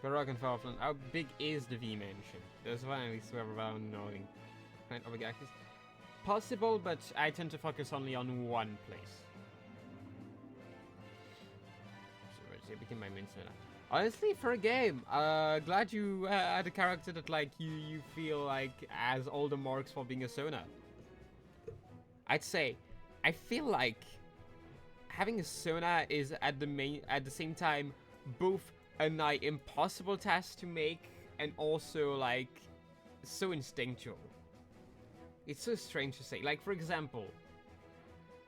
Rock and Farfland. How big is the V mansion? There's one at least we have around knowing kind of galaxies. Possible, but I tend to focus only on one place. So it became my main center. Honestly, for a game, glad you had a character that like you feel like has all the marks for being a Sona. I'd say, I feel like having a Sona is at the same time both a nigh impossible task to make and also like so instinctual. It's so strange to say. Like, for example,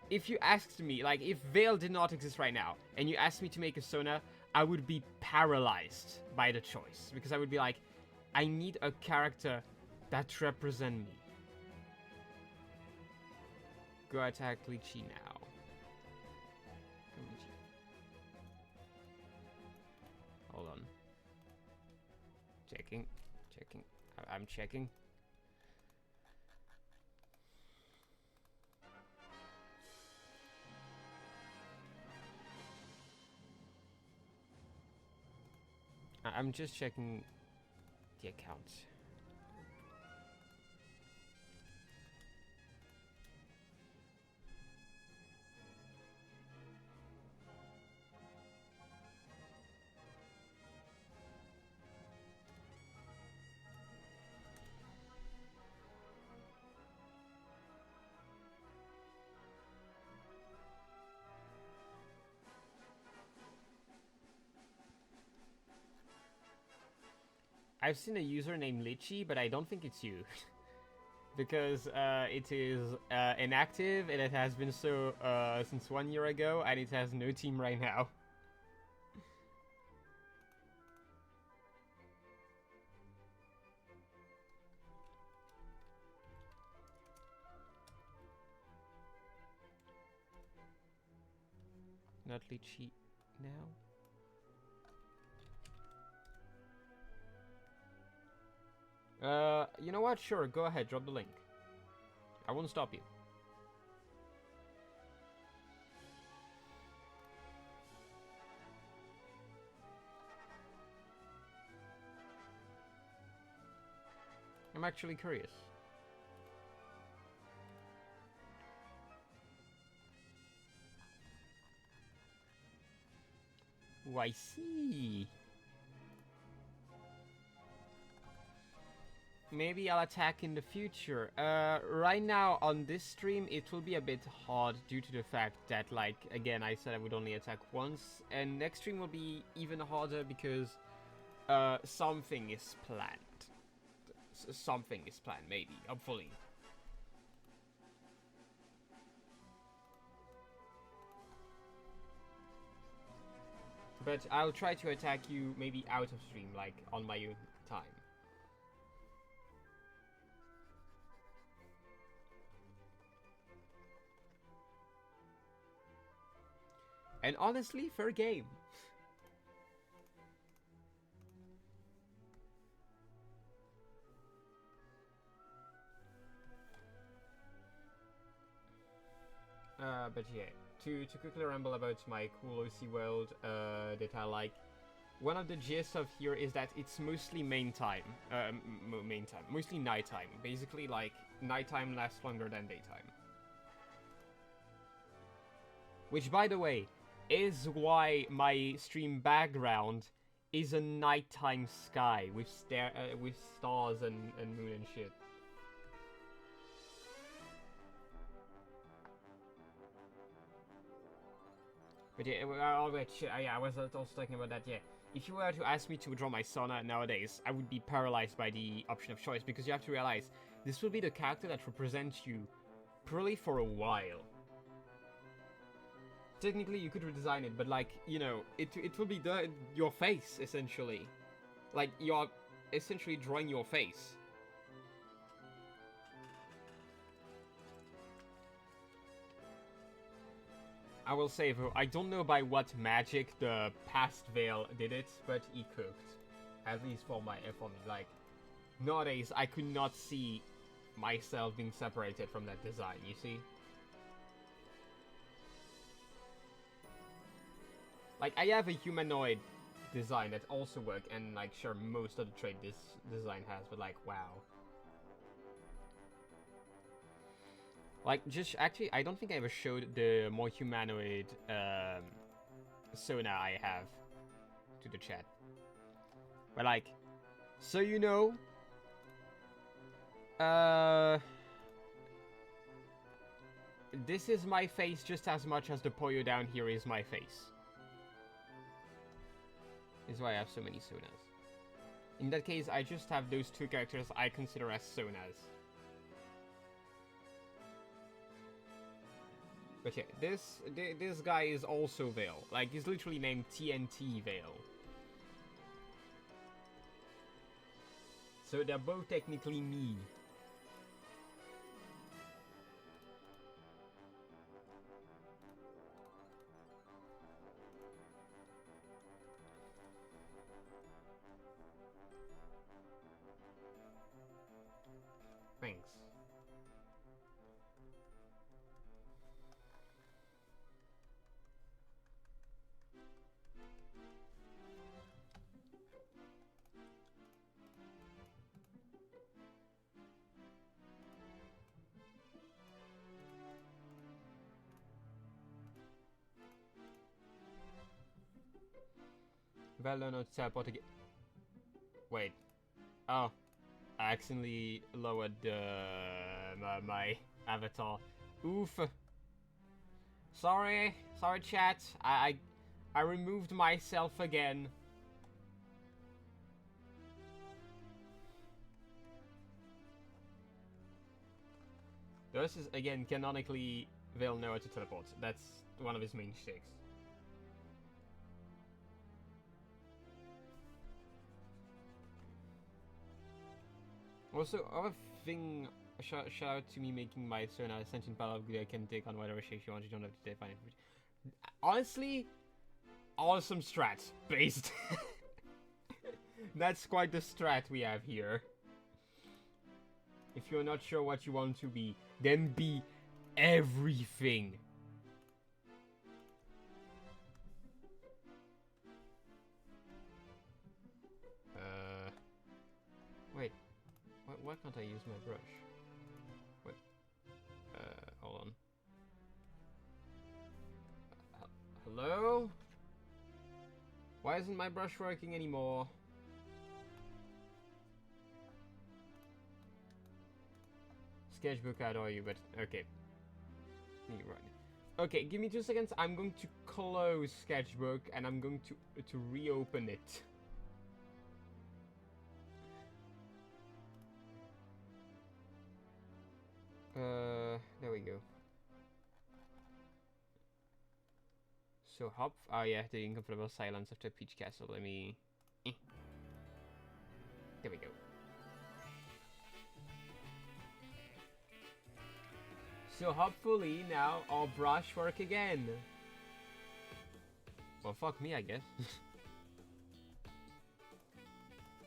if you asked me, like, if Vale did not exist right now and you asked me to make a Sona, I would be paralyzed by the choice, because I would be like, I need a character that represents me. Go attack Lychee now. Hold on. Checking. I'm checking. I'm just checking the account. I've seen a user named Lychee, but I don't think it's you. Because it is inactive, and it has been so since 1 year ago, and it has no team right now. Not Lychee now. You know what? Sure, go ahead, drop the link. I won't stop you. I'm actually curious. Oh, I see. Maybe I'll attack in the future. Right now on this stream it will be a bit hard due to the fact that, like, again, I said I would only attack once, and next stream will be even harder because something is planned. Something is planned, maybe, hopefully. But I'll try to attack you maybe out of stream, like on my own time. And honestly, fair game. But yeah, to quickly ramble about my cool OC world that I like. one of the gists of here is that it's mostly main time, mostly nighttime. Basically, like, nighttime lasts longer than daytime. Which, by the way, is why my stream background is a nighttime sky with stars and moon and shit. But yeah, oh wait, shit, yeah, I was also talking about that, yeah. If you were to ask me to draw my Sona nowadays, I would be paralyzed by the option of choice, because you have to realize, this will be the character that represents you probably for a while. Technically, you could redesign it, but like, you know, it will be your face, essentially. Like, you're essentially drawing your face. I will say, though, I don't know by what magic the past Vale did it, but he cooked. At least for me. Like, nowadays, I could not see myself being separated from that design, you see? Like, I have a humanoid design that also works, and, like, sure, most of the trait this design has, but, like, wow. Like, just, actually, I don't think I ever showed the more humanoid, Sona I have to the chat. But, like, so you know, this is my face just as much as the Poyo down here is my face. This is why I have so many Sonas. In that case, I just have those two characters I consider as Sonas. But yeah, this guy is also Vale. Like, he's literally named TNTvale. So they're both technically me. Thanks. Well, no, teleport again. Wait. Oh. I accidentally lowered my avatar. Oof. Sorry. Sorry, chat. I removed myself again. This is, again, canonically, Vale know how to teleport. That's one of his main shticks. Also, other thing, shout out to me making my Sona sentient power I can take on whatever shape you want. You don't have to define it. Honestly, awesome strat based. That's quite the strat we have here. If you're not sure what you want to be, then be everything. Wait. Why can't I use my brush? Wait. Hold on. Hello? Why isn't my brush working anymore? Sketchbook, how are you? But okay. Right. Okay, give me 2 seconds. I'm going to close Sketchbook and I'm going to reopen it. There we go. So hop. Oh yeah, the uncomfortable silence of the Peach Castle. Let me. There we go. So hopefully now our brush work again. Well, fuck me, I guess.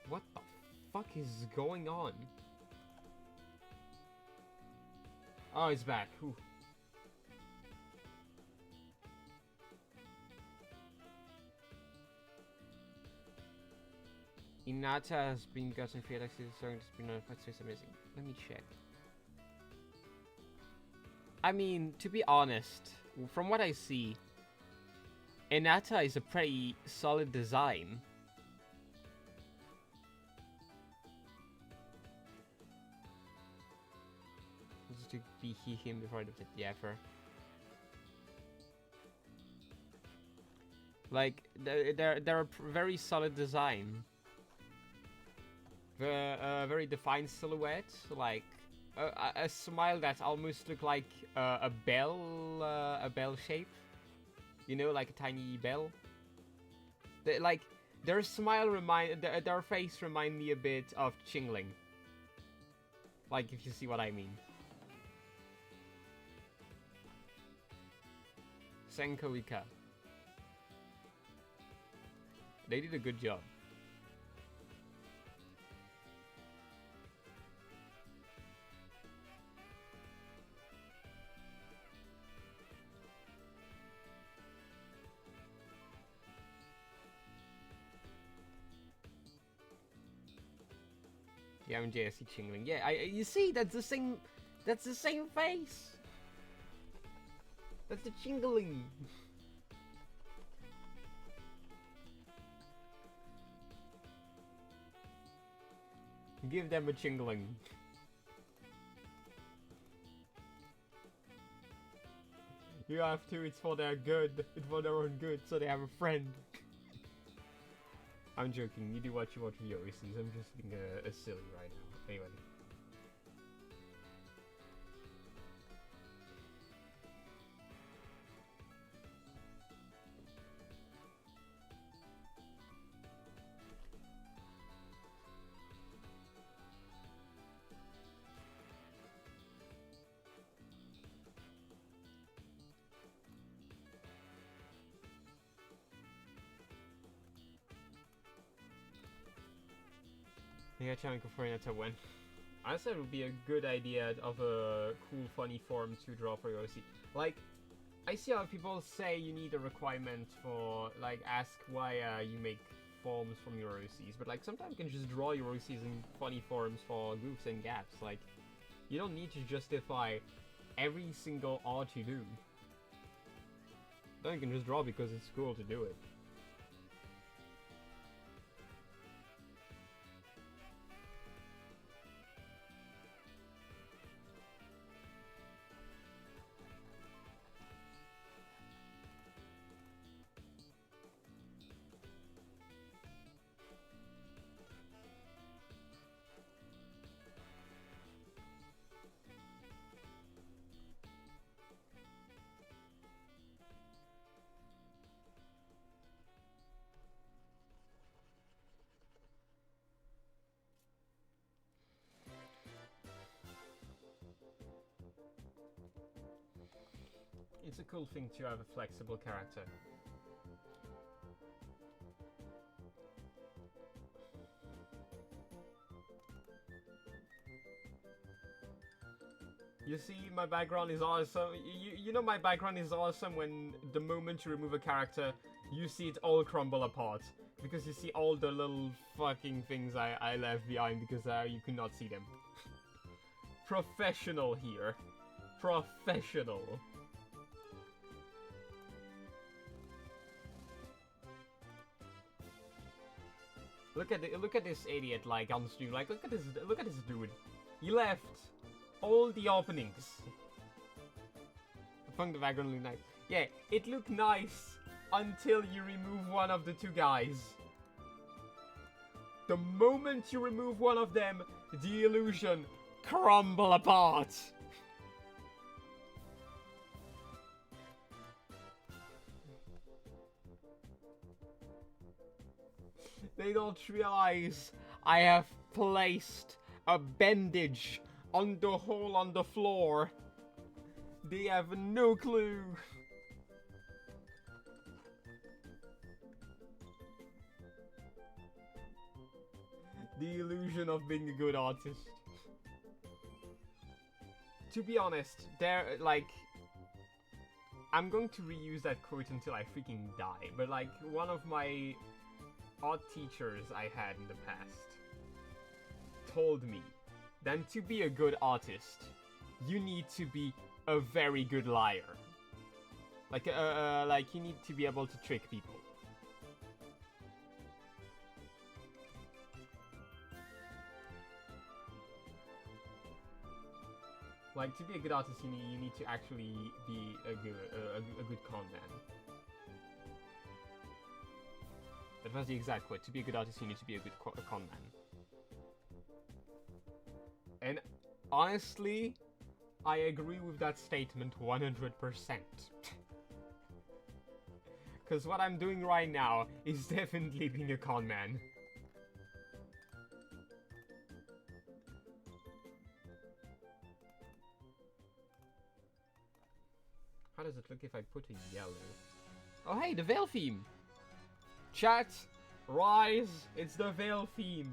What the fuck is going on? Oh, it's back. Whew. Inata has been gotten for Deluxe, it's been notified, so it's amazing. Let me check. I mean, to be honest, from what I see, Inata is a pretty solid design. Just to be him before I did the effort. Like, they're a very solid design. Very defined silhouette, like a smile that almost look like a bell shape. You know, like a tiny bell. Like their smile their face remind me a bit of Chingling. Like, if you see what I mean. Senko Ika. They did a good job. Yeah, I'm JSC Chingling. Yeah, you see, that's the same face. That's the Chingling. Give them a Chingling. You have to, it's for their good. It's for their own good, so they have a friend. I'm joking, you do what you want with your OCs, I'm just being a silly right now. Anyway. Yeah, trying for Inata win. I said it would be a good idea of a cool, funny form to draw for your OC. Like, I see how people say you need a requirement for, like, ask why you make forms from your OCs, but like sometimes you can just draw your OCs in funny forms for goofs and gaps. Like, you don't need to justify every single art you do. Then you can just draw because it's cool to do it. It's a cool thing to have a flexible character. You see, my background is awesome. You know my background is awesome when the moment you remove a character, you see it all crumble apart. Because you see all the little fucking things I left behind because you could not see them. Professional here. Professional. Look at this idiot, like, on stream. Like, look at this dude. He left all the openings. I found the background look nice. Yeah, it looked nice until you remove one of the two guys. The moment you remove one of them, the illusion crumble apart. They don't realize I have placed a bandage on the hole on the floor. They have no clue. The illusion of being a good artist. To be honest, they're like... I'm going to reuse that quote until I freaking die, but like one of my art teachers I had in the past told me that to be a good artist, you need to be a very good liar. Like you need to be able to trick people. Like, to be a good artist, you need to actually be a good con man. That was the exact quote. To be a good artist, you need to be a good con man. And honestly, I agree with that statement 100%. Because what I'm doing right now is definitely being a con man. How does it look if I put a yellow? Oh hey, the Veil theme! Chat, rise, it's the Veil theme.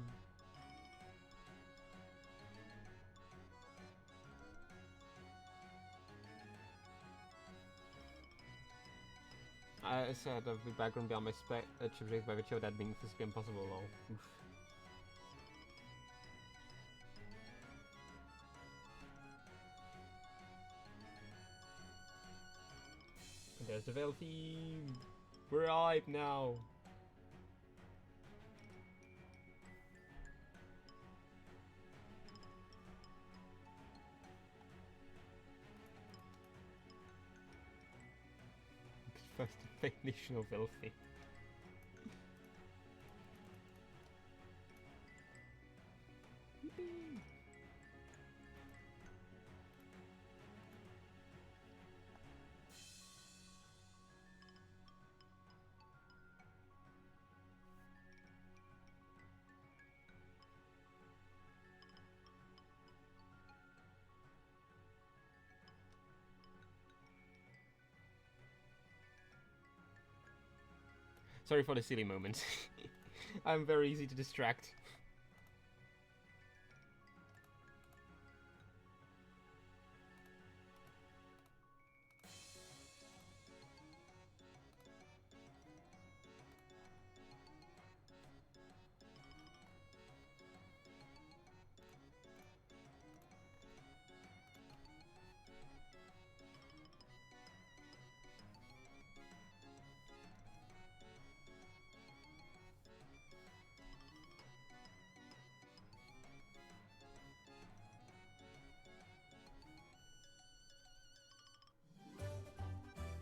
I said of the background beyond my subject by virtue of that being physically impossible. Lol. Oof. There's the Veil theme. We're hype now. First definition of filthy. Sorry for the silly moment. I'm very easy to distract.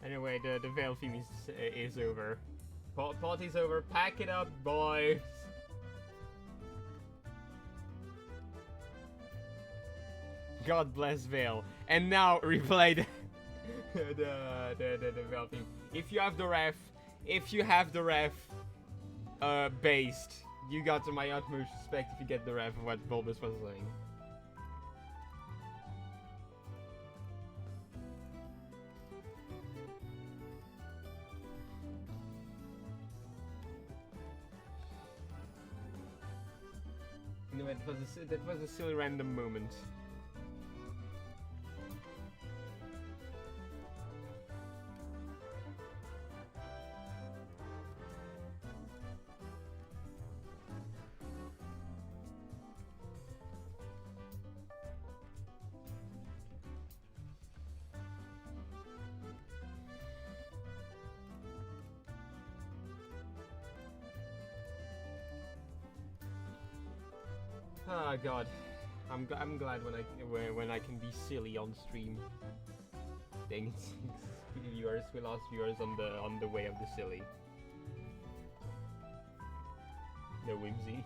Anyway, the Veil theme is over. Party's over. Pack it up, boys. God bless Veil. And now replay the Veil theme. If you have the ref, based, you got to my utmost respect if you get the ref of what Bulbus was saying. Anyway, that was a silly random moment. Oh god, I'm glad when I can be silly on stream. Dang it, viewers, we lost viewers on the way of the silly. No whimsy.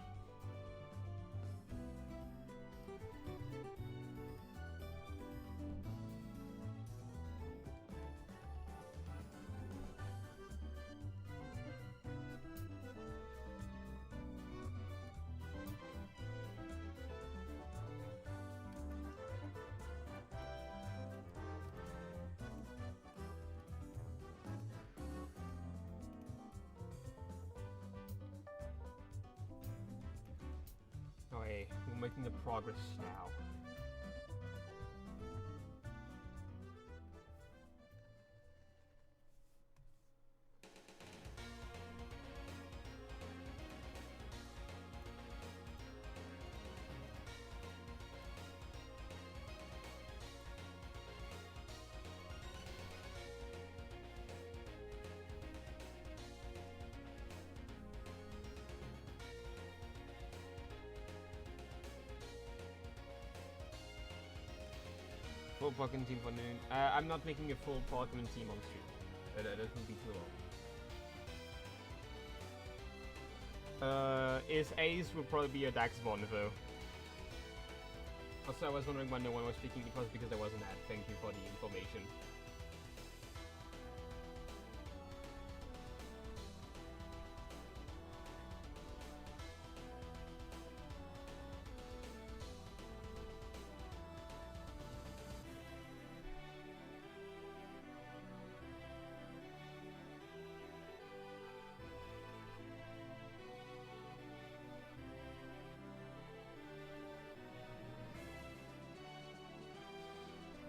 Oh hey, we're making the progress now. full Pokemon team for noon. I'm not making a full Pokemon team on stream. That would be too long. Is Ace will probably be a Dax Bond though. Also, I was wondering why no one was speaking. It was because there was an ad. Thank you for the information.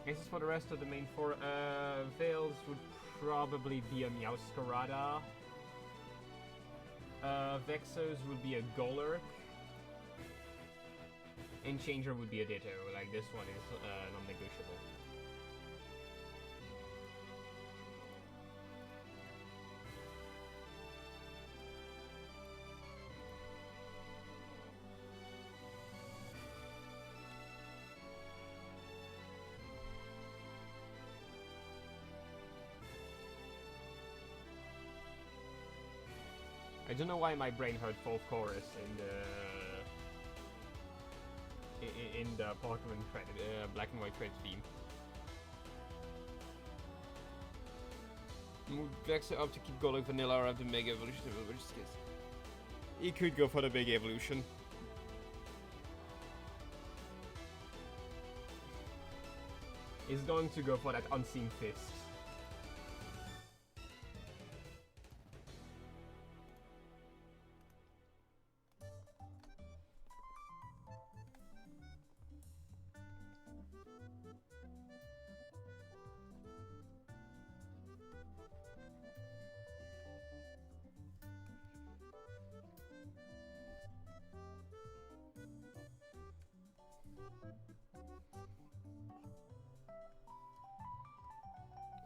Aces for the rest of the main four. Veils would probably be a Meowscarada. Vexos would be a Golurk. And Changer would be a Ditto. Like, this one is non-negotiable. I don't know why my brain heard fourth chorus in the Pokemon credit, black and white credit theme. Move Vexo up to keep going vanilla or have the Mega Evolution, which is good. He could go for the big evolution. He's going to go for that Unseen Fist.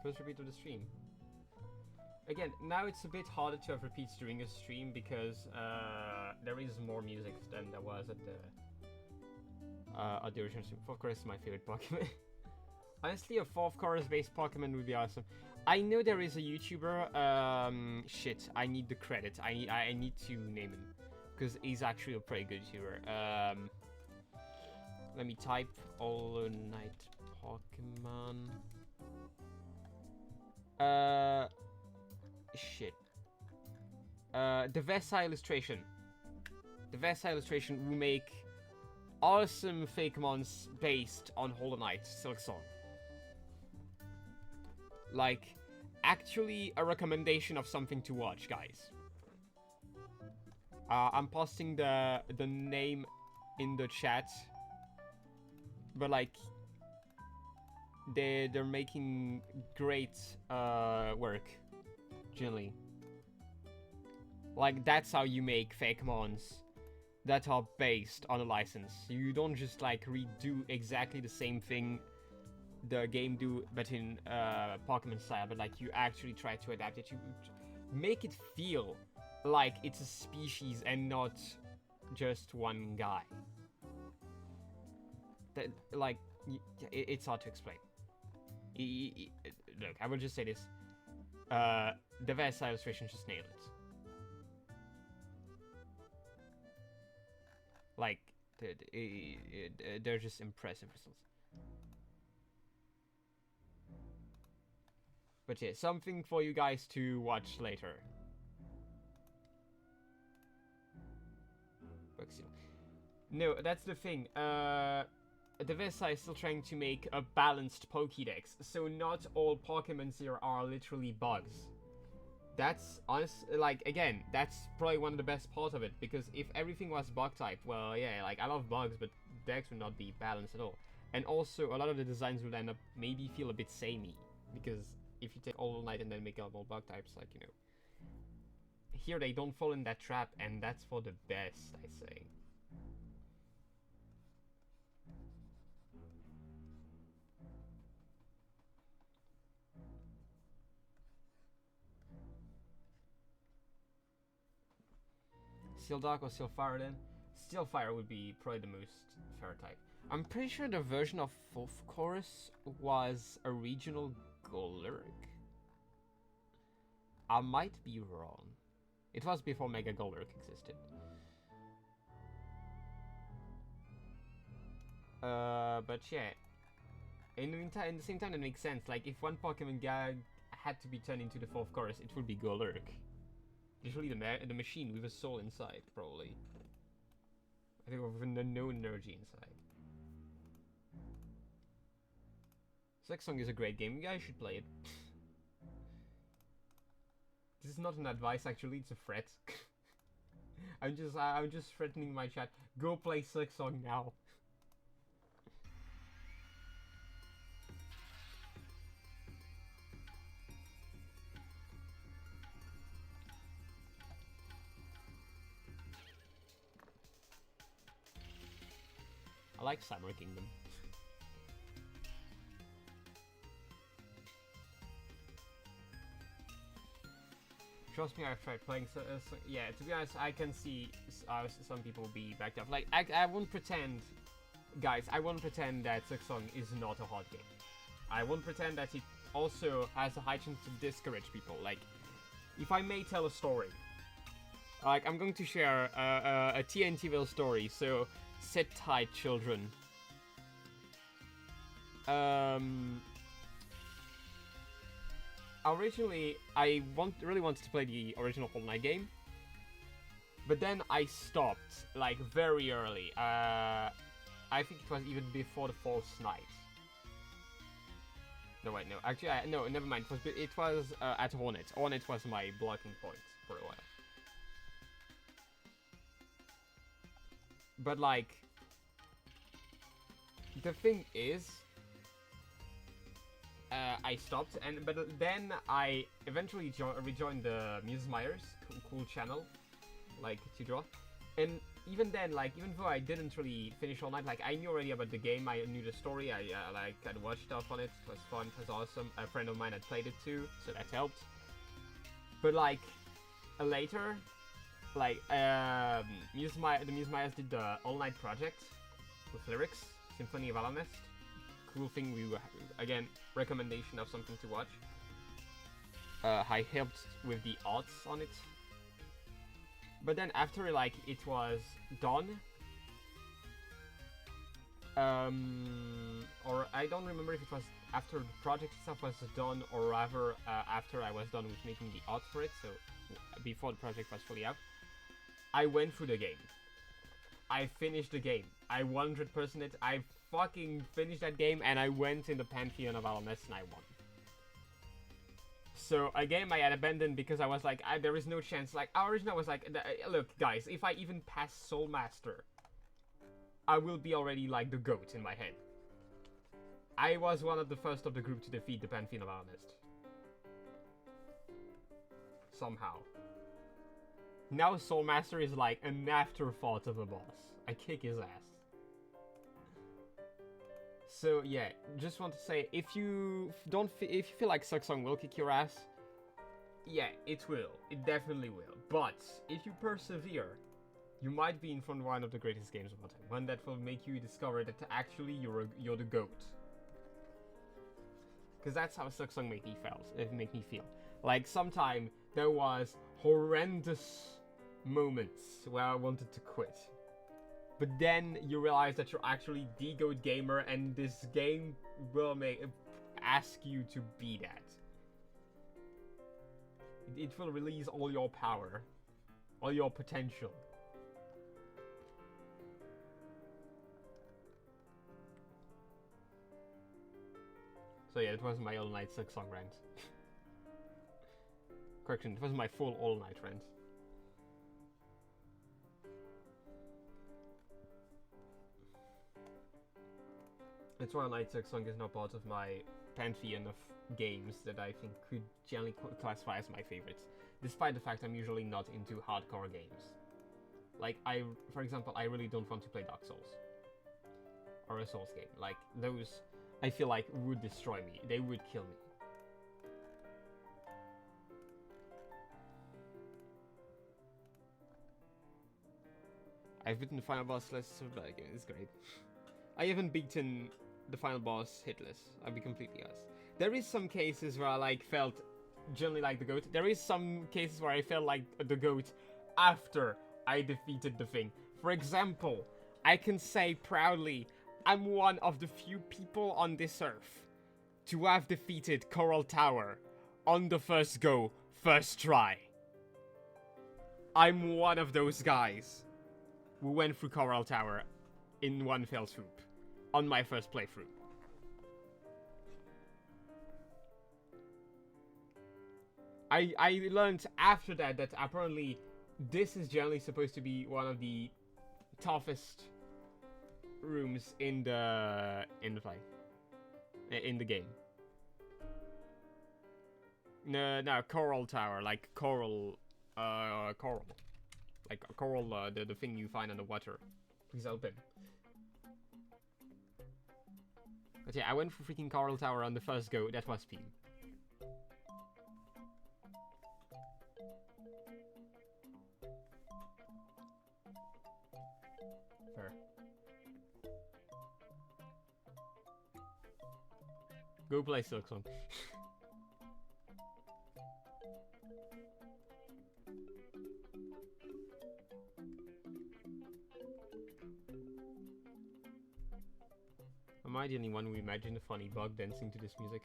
First repeat of the stream. Again, now it's a bit harder to have repeats during a stream because there is more music than there was at the original stream. Fourth chorus is my favorite Pokemon. Honestly, a fourth chorus based Pokemon would be awesome. I know there is a YouTuber. Shit, I need the credit. I need to name him because he's actually a pretty good YouTuber. Let me type All Night Pokemon. Shit. The Vesa illustration. The Vesa illustration will make awesome Fakemons based on Hollow Knight Silksong. Like, actually a recommendation of something to watch, guys. I'm posting the name in the chat, but like, they're making great work, generally. Like, that's how you make Fakemons that are based on a license. You don't just like redo exactly the same thing the game do, but in Pokemon style, but like you actually try to adapt it. You make it feel like it's a species and not just one guy. That, like, it's hard to explain. Look, I will just say this. The Vesa illustration just nailed it. Like, they're just impressive results. But yeah, something for you guys to watch later. No, that's the thing. The Vesa is still trying to make a balanced Pokédex, so not all Pokemons here are literally bugs. That's like, again, that's probably one of the best parts of it, because if everything was bug type, well, yeah, like, I love bugs, but Dex would not be balanced at all. And also, a lot of the designs would end up maybe feel a bit samey, because if you take All Night and then make up all bug types, like, you know. Here they don't fall in that trap, and that's for the best, I say. Steel Dark or Steel Fire then? Steel Fire would be probably the most fair type. I'm pretty sure the version of fourth chorus was a regional Golurk. I might be wrong. It was before Mega Golurk existed. But yeah. In the same time, it makes sense. Like, if one Pokemon had to be turned into the fourth chorus, it would be Golurk. Usually the machine with a soul inside, probably. I think with no energy inside. Song is a great game. You guys should play it. This is not an advice, actually. It's a threat. I'm just threatening my chat. Go play Song now. I like Summer Kingdom. Trust me, I've tried playing. Yeah, to be honest, I can see some people be backed up. Like, I won't pretend, guys. I won't pretend that Song is not a hard game. I won't pretend that it also has a high chance to discourage people. Like, if I may tell a story, like I'm going to share a TNTvale story. So sit tight, children. Originally, I really wanted to play the original Hollow Knight game, but then I stopped, like, very early. I think it was even before the False Night. No, wait, no. Actually, no, never mind. It was at Hornet. Hornet was my blocking point for a while. But, like, the thing is, I stopped, but then I eventually rejoined the Mrs. Myers cool channel, like, to draw, and even then, like, even though I didn't really finish all night, like, I knew already about the game, I knew the story, I I'd watched stuff on it, it was fun, it was awesome, a friend of mine had played it too, so that helped. But, like, later, like, the Muse Myers did the all-night project with lyrics, Symphony of Alanest. Cool thing, we were, again, recommendation of something to watch. I helped with the arts on it. But then after, like, it was done, or I don't remember if it was after the project itself was done, or rather after I was done with making the art for it, so before the project was fully out, I went through the game. I finished the game. I 100%ed it. I fucking finished that game, and I went in the Pantheon of Alanest and I won. So a game I had abandoned because I was like, there is no chance. Like, originally I was like, look guys, if I even pass Soul Master, I will be already like the GOAT in my head. I was one of the first of the group to defeat the Pantheon of Alanest. Somehow. Now Soul Master is like an afterthought of a boss. I kick his ass. So yeah, just want to say, if you feel like Song will kick your ass, yeah, it will. It definitely will. But if you persevere, you might be in front of one of the greatest games of all time. One that will make you discover that actually you're the GOAT. Because that's how Song make me feel. Like, sometime there was horrendous moments where I wanted to quit. But then you realize that you're actually the GOAT gamer, and this game will ask you to be that. It will release all your power, all your potential. So yeah, it was my all-night Song rant. Correction, it was my full all-night rant. That's why Night Song is not part of my pantheon of games that I think could generally classify as my favorites, despite the fact I'm usually not into hardcore games. Like, for example, I really don't want to play Dark Souls. Or a Souls game. Like, those, I feel like, would destroy me. They would kill me. I've beaten the final boss less of that game, it's great. I haven't beaten the final boss hitless. I'll be completely honest. There is some cases where I like felt generally like the goat. There is some cases where I felt like the goat after I defeated the thing. For example, I can say proudly, I'm one of the few people on this earth to have defeated Coral Tower on the first go, first try. I'm one of those guys who went through Coral Tower in one fell swoop on my first playthrough. I learned after that apparently this is generally supposed to be one of the toughest rooms in the game. No, Coral Tower, like coral, like a coral, the thing you find underwater. Please open. But yeah, I went for freaking Coral Tower on the first go. That was speed. Fair. Go play Silksong. Am I the only one who imagined a funny bug dancing to this music?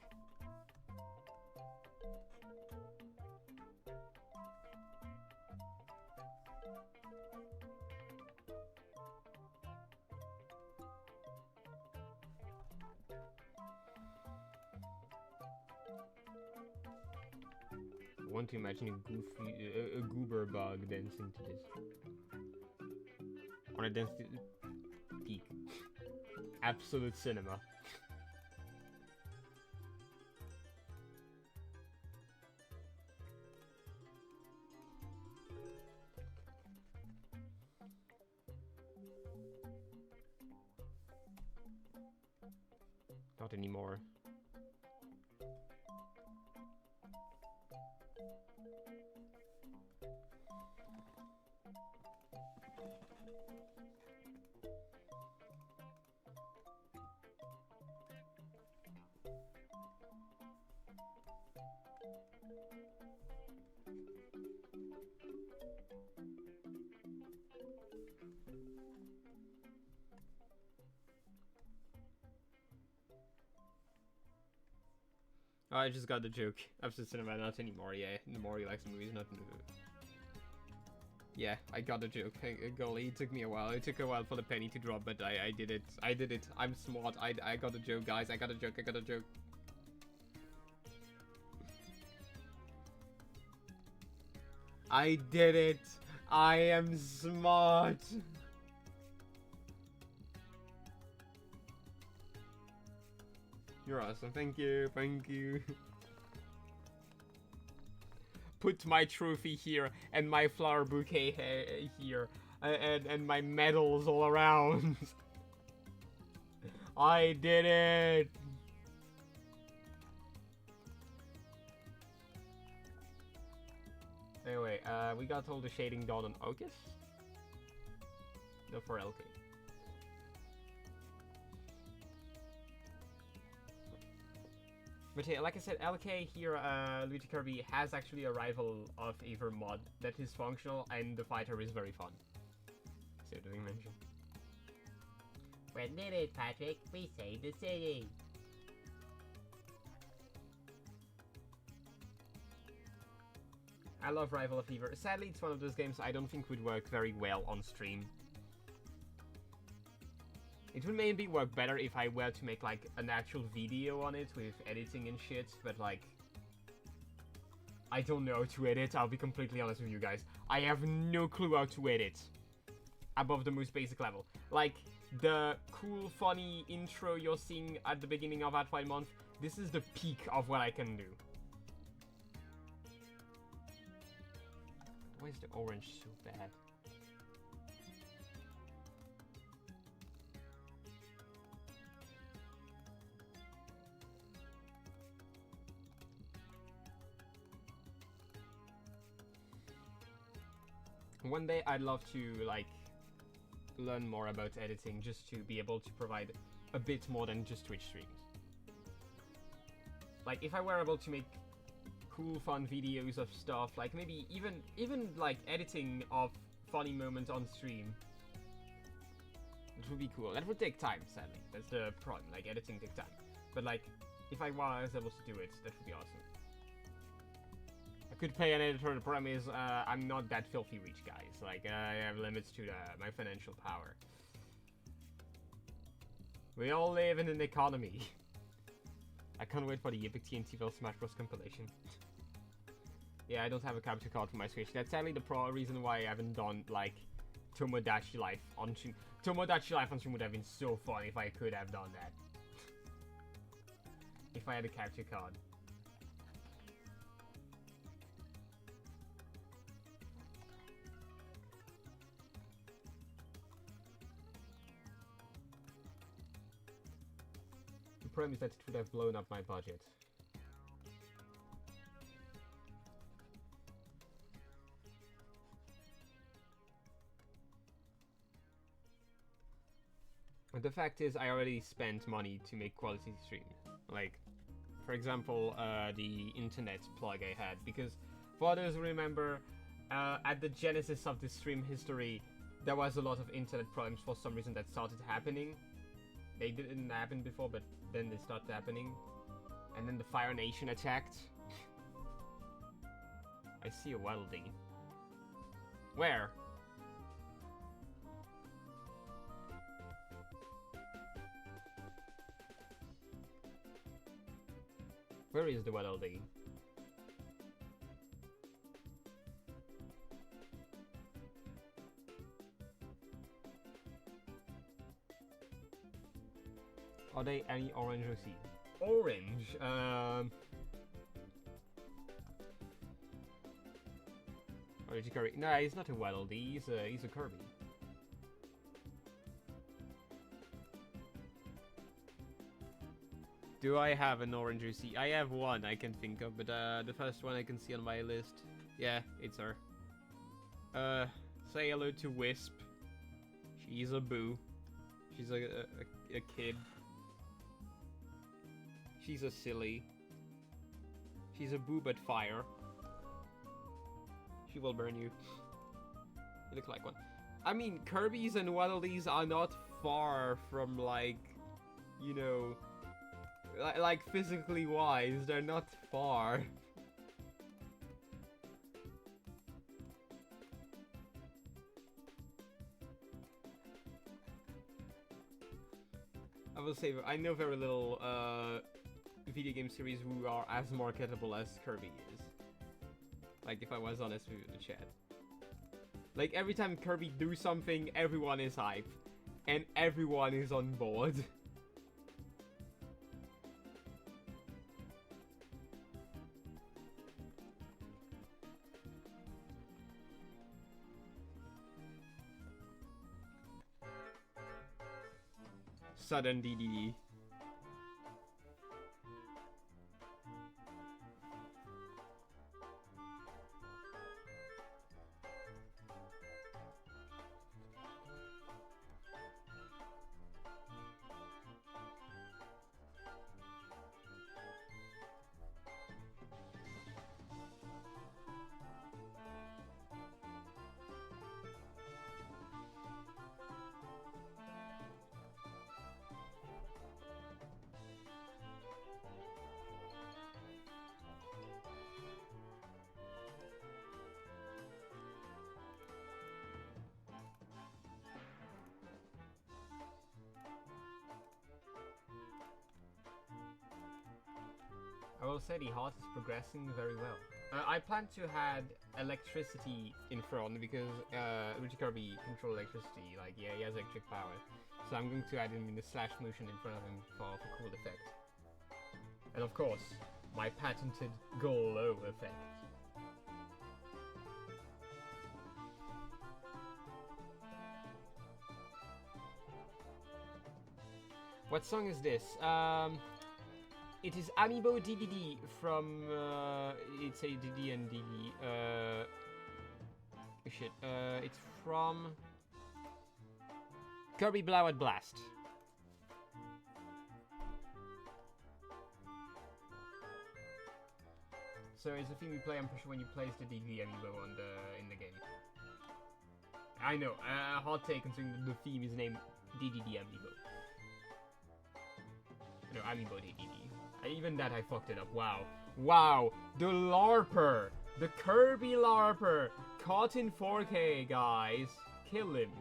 I want to imagine a goober bug dancing to this. I want to dance to peak. Absolute cinema. Not anymore. Oh, I just got the joke. Absolute cinema, not anymore, yeah. The more he likes the movies, not... Yeah, I got the joke. Golly, it took me a while. It took a while for the penny to drop, but I did it. I did it. I'm smart. I got the joke, guys. I got a joke. I got a joke. I did it. I am smart. You're awesome. Thank you. Thank you. Put my trophy here and my flower bouquet here and my medals all around. I did it. Anyway, we got all the shading done on Ocus. No, for LK. But yeah, like I said, LK here, Luigi Kirby has actually a rival of Aver mod that is functional and the fighter is very fun. So doing mention. We did it, Patrick. We saved the city. I love Rival of Fever. Sadly, it's one of those games I don't think would work very well on stream. It would maybe work better if I were to make like an actual video on it with editing and shit, but like... I don't know how to edit, I'll be completely honest with you guys. I have no clue how to edit. Above the most basic level. Like, the cool, funny intro you're seeing at the beginning of ArtFight month, this is the peak of what I can do. Why is the orange so bad? One day I'd love to like learn more about editing just to be able to provide a bit more than just Twitch streams. Like, if I were able to make cool, fun videos of stuff, like maybe even like editing of funny moments on stream, it would be cool. That would take time, sadly. That's the problem. Like, editing takes time. But like, if I was able to do it, that would be awesome. I could pay an editor. The problem is, I'm not that filthy rich, guys. Like, I have limits to my financial power. We all live in an economy. I can't wait for the epic TNTvale Smash Bros. Compilation. Yeah, I don't have a capture card for my Switch. That's sadly the reason why I haven't done, like, Tomodachi Life on stream. Tomodachi Life on stream would have been so fun if I could have done that. If I had a capture card. The problem is that it would have blown up my budget. But the fact is, I already spent money to make quality stream. Like, for example, the internet plug I had. Because, for those who remember, at the genesis of the stream history, there was a lot of internet problems for some reason that started happening. They didn't happen before, but then they started happening. And then the Fire Nation attacked. I see a Waddle-Dee. Where? Where is the Waddle-Dee? Are they any orange or sea? Orange? Orange Kirby. No, he's not a Waddle-Dee, he's a Kirby. Do I have an orange Juicy? I have one I can think of, but the first one I can see on my list. Yeah, it's her. Say hello to Wisp. She's a boo. She's a kid. She's a silly. She's a boo but fire. She will burn you. You look like one. I mean, Kirby's and Waddle-Dees are not far from, like, you know, like physically wise, they're not far. I will say, I know very little video game series who are as marketable as Kirby is. Like, if I was honest with the chat. Like, every time Kirby do something, everyone is hype. And everyone is on board. Sudden DDD. I will say the heart is progressing very well. I plan to add electricity in front because Richie Kirby controls electricity. Like, yeah, he has electric power. So I'm going to add him in the slash motion in front of him for cool effect. And of course, my patented glow effect. What song is this? It is Amiibo DDD from, it's a DD and DD, it's from, Kirby Blowout Blast. So it's a theme you play, I'm pretty sure, when you place the DD amiibo on in the game. I know, hot take considering the theme is named DDD amiibo. No, amiibo DDD. Even that I fucked it up, wow. Wow, the LARPer! The Kirby LARPer! Caught in 4K, guys. Kill him.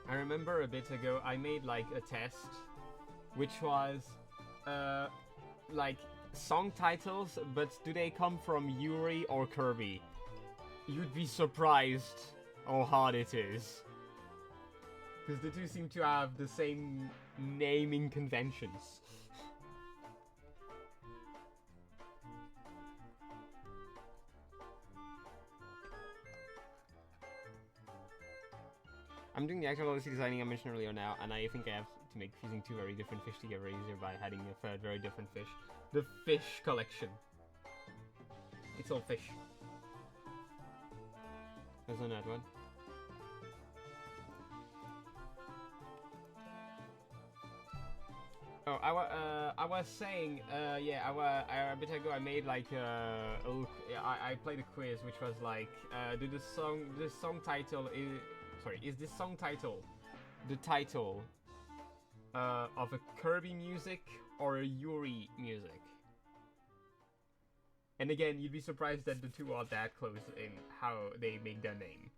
I remember a bit ago I made like a test, which was like song titles, but do they come from Yuri or Kirby? You'd be surprised how hard it is. Because the two seem to have the same naming conventions. I'm doing the actual Odyssey designing I mentioned earlier now, and I think I have to make fusing two very different fish together easier by adding a third very different fish. The fish collection. It's all fish. There's another one. Oh, I was saying, yeah, a bit ago I made like I played a quiz which was like, the song title is. Sorry, is this song title the title of a Kirby music or a Yuri music? And again, you'd be surprised that the two are that close in how they make their name.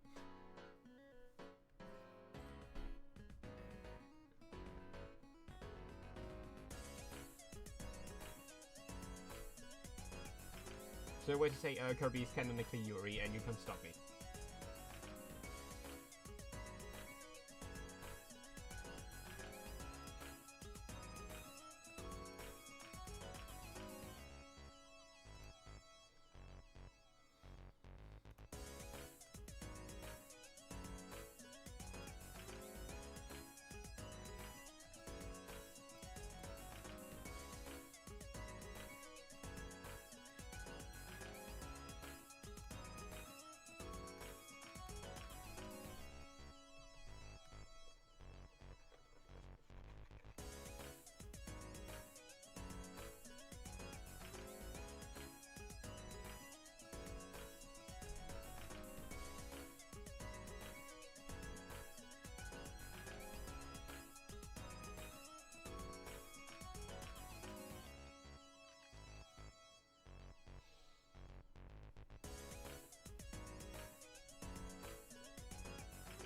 So a way to say Kirby is canonically Yuri and you can stop me.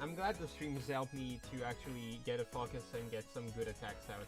I'm glad the stream has helped me to actually get a focus and get some good attacks out.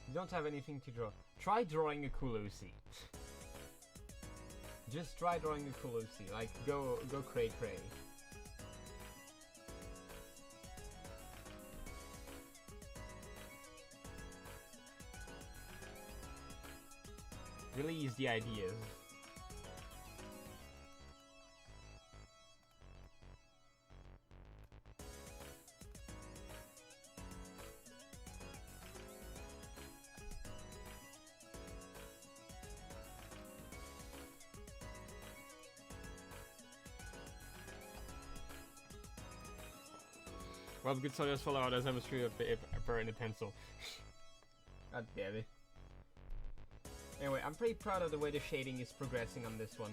You don't have anything to draw. Try drawing a cool OC. Just try drawing a cool OC, like go cray. Release the ideas. Well, good soldiers follow out as I'm sure if burn a pencil. God damn it. Anyway, I'm pretty proud of the way the shading is progressing on this one.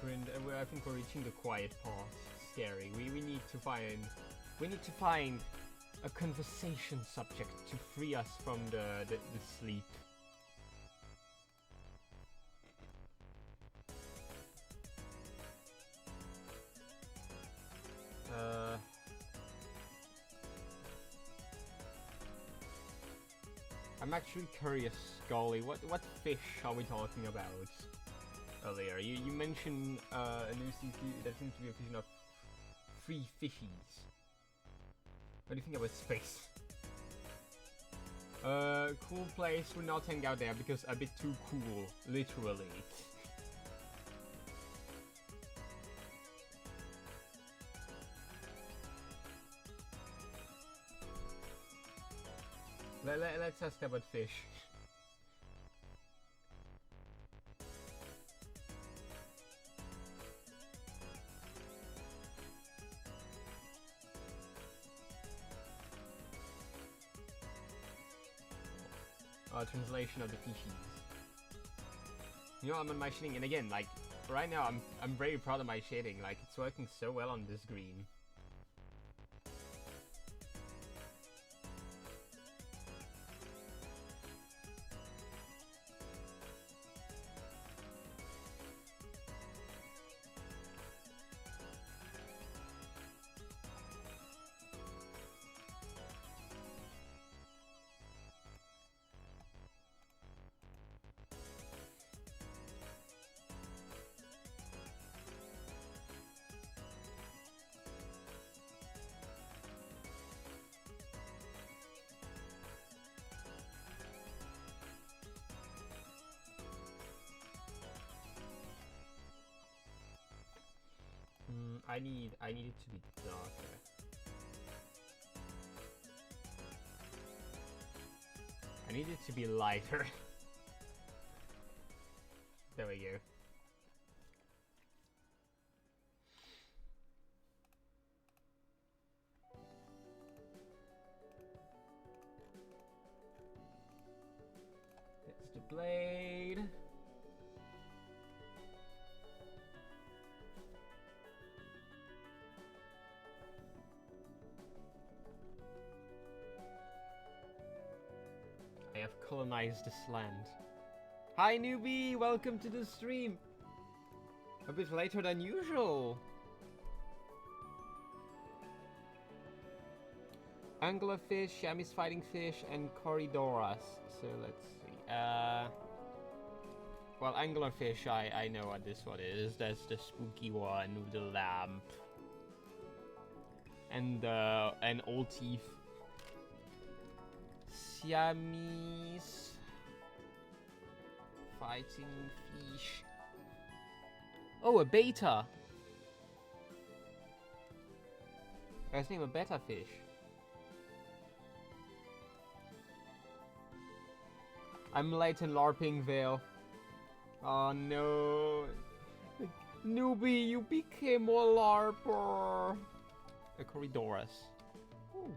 And I think we're reaching the quiet part. Scary. We need to find a conversation subject to free us from the sleep. I'm actually curious, Golly, what fish are we talking about? Earlier, you mentioned a new CP that seems to be a fusion of 3 fishies. What do you think about space? Cool place, would not hang out there because a bit too cool, literally. Let's ask about fish. Translation of the species. You know, I'm on my shading, and again, like, right now, I'm very proud of my shading. Like, it's working so well on this green. I need it to be darker. I need it to be lighter. There we go. That's the blade. I have colonized this land. Hi newbie, welcome to the stream. A bit later than usual. Anglerfish, Chamois fighting fish, and Corridoras. So let's see. Well, anglerfish, I know what this one is. That's the spooky one with the lamp. and old teeth. Siamese fighting fish. Oh, a beta. Let's name a beta fish. I'm late in LARPing Vale. Oh no. Newbie, you became a LARPer. A Corridorus. Ooh.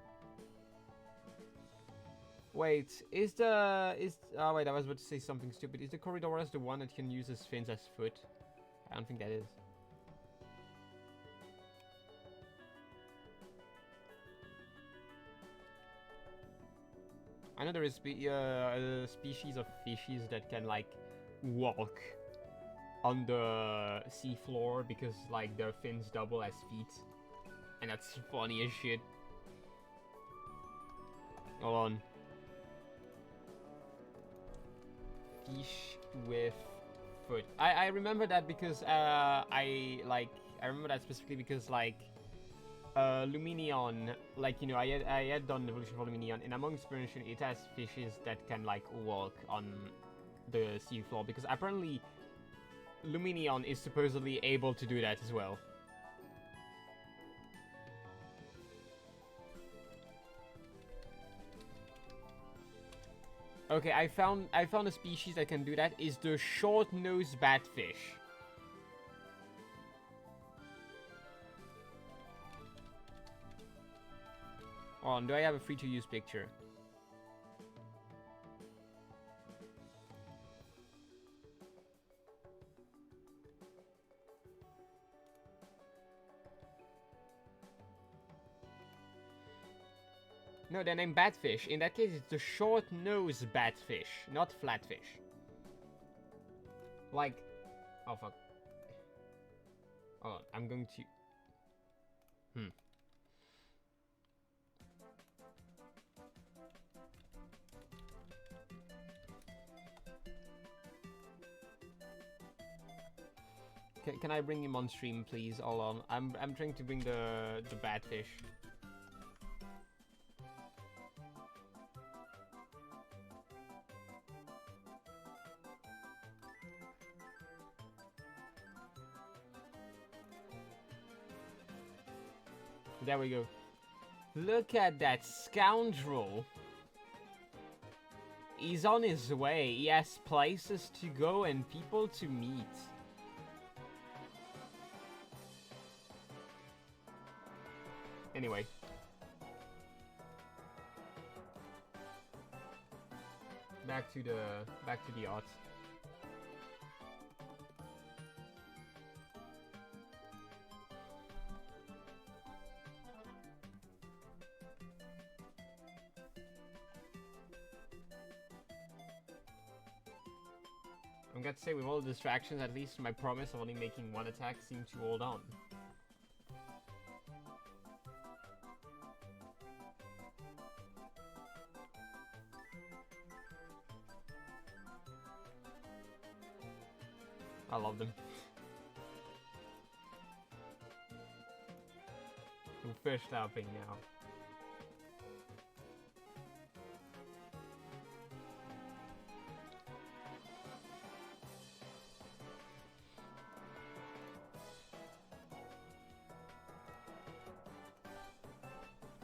Wait, oh wait, I was about to say something stupid. Is the Corridorus the one that can use his fins as foot? I don't think that is. I know there is a species of fishes that can like walk on the seafloor because like their fins double as feet, and that's funny as shit. Hold on. Fish with foot. I remember that because I remember that specifically because like Luminion, like, you know, I had done evolution for Luminion, and among experimentation it has fishes that can like walk on the seafloor, because apparently Luminion is supposedly able to do that as well. Okay, I found a species that can do that. Is the short-nosed batfish. Oh, do I have a free-to-use picture? No, they're named batfish. In that case, it's the short-nosed batfish, not flatfish. Like, oh fuck. Oh, I'm going to. Can I bring him on stream, please? Hold on. I'm trying to bring the batfish. There we go. Look at that scoundrel. He's on his way. He has places to go and people to meet. Anyway. Back to the art. I'm gonna say, with all the distractions, at least my promise of only making one attack seemed to hold on. I love them. I'm fish stopping now.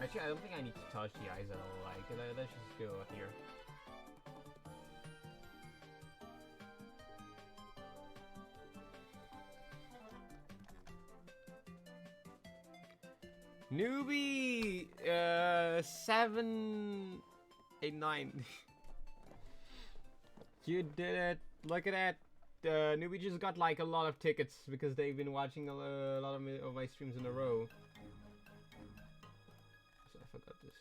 Actually, I don't think I need to touch the eyes at all. Like, let's just go here. Newbie, 789. You did it! Look at that. Newbie just got like a lot of tickets because they've been watching a lot of my streams in a row. So I forgot this.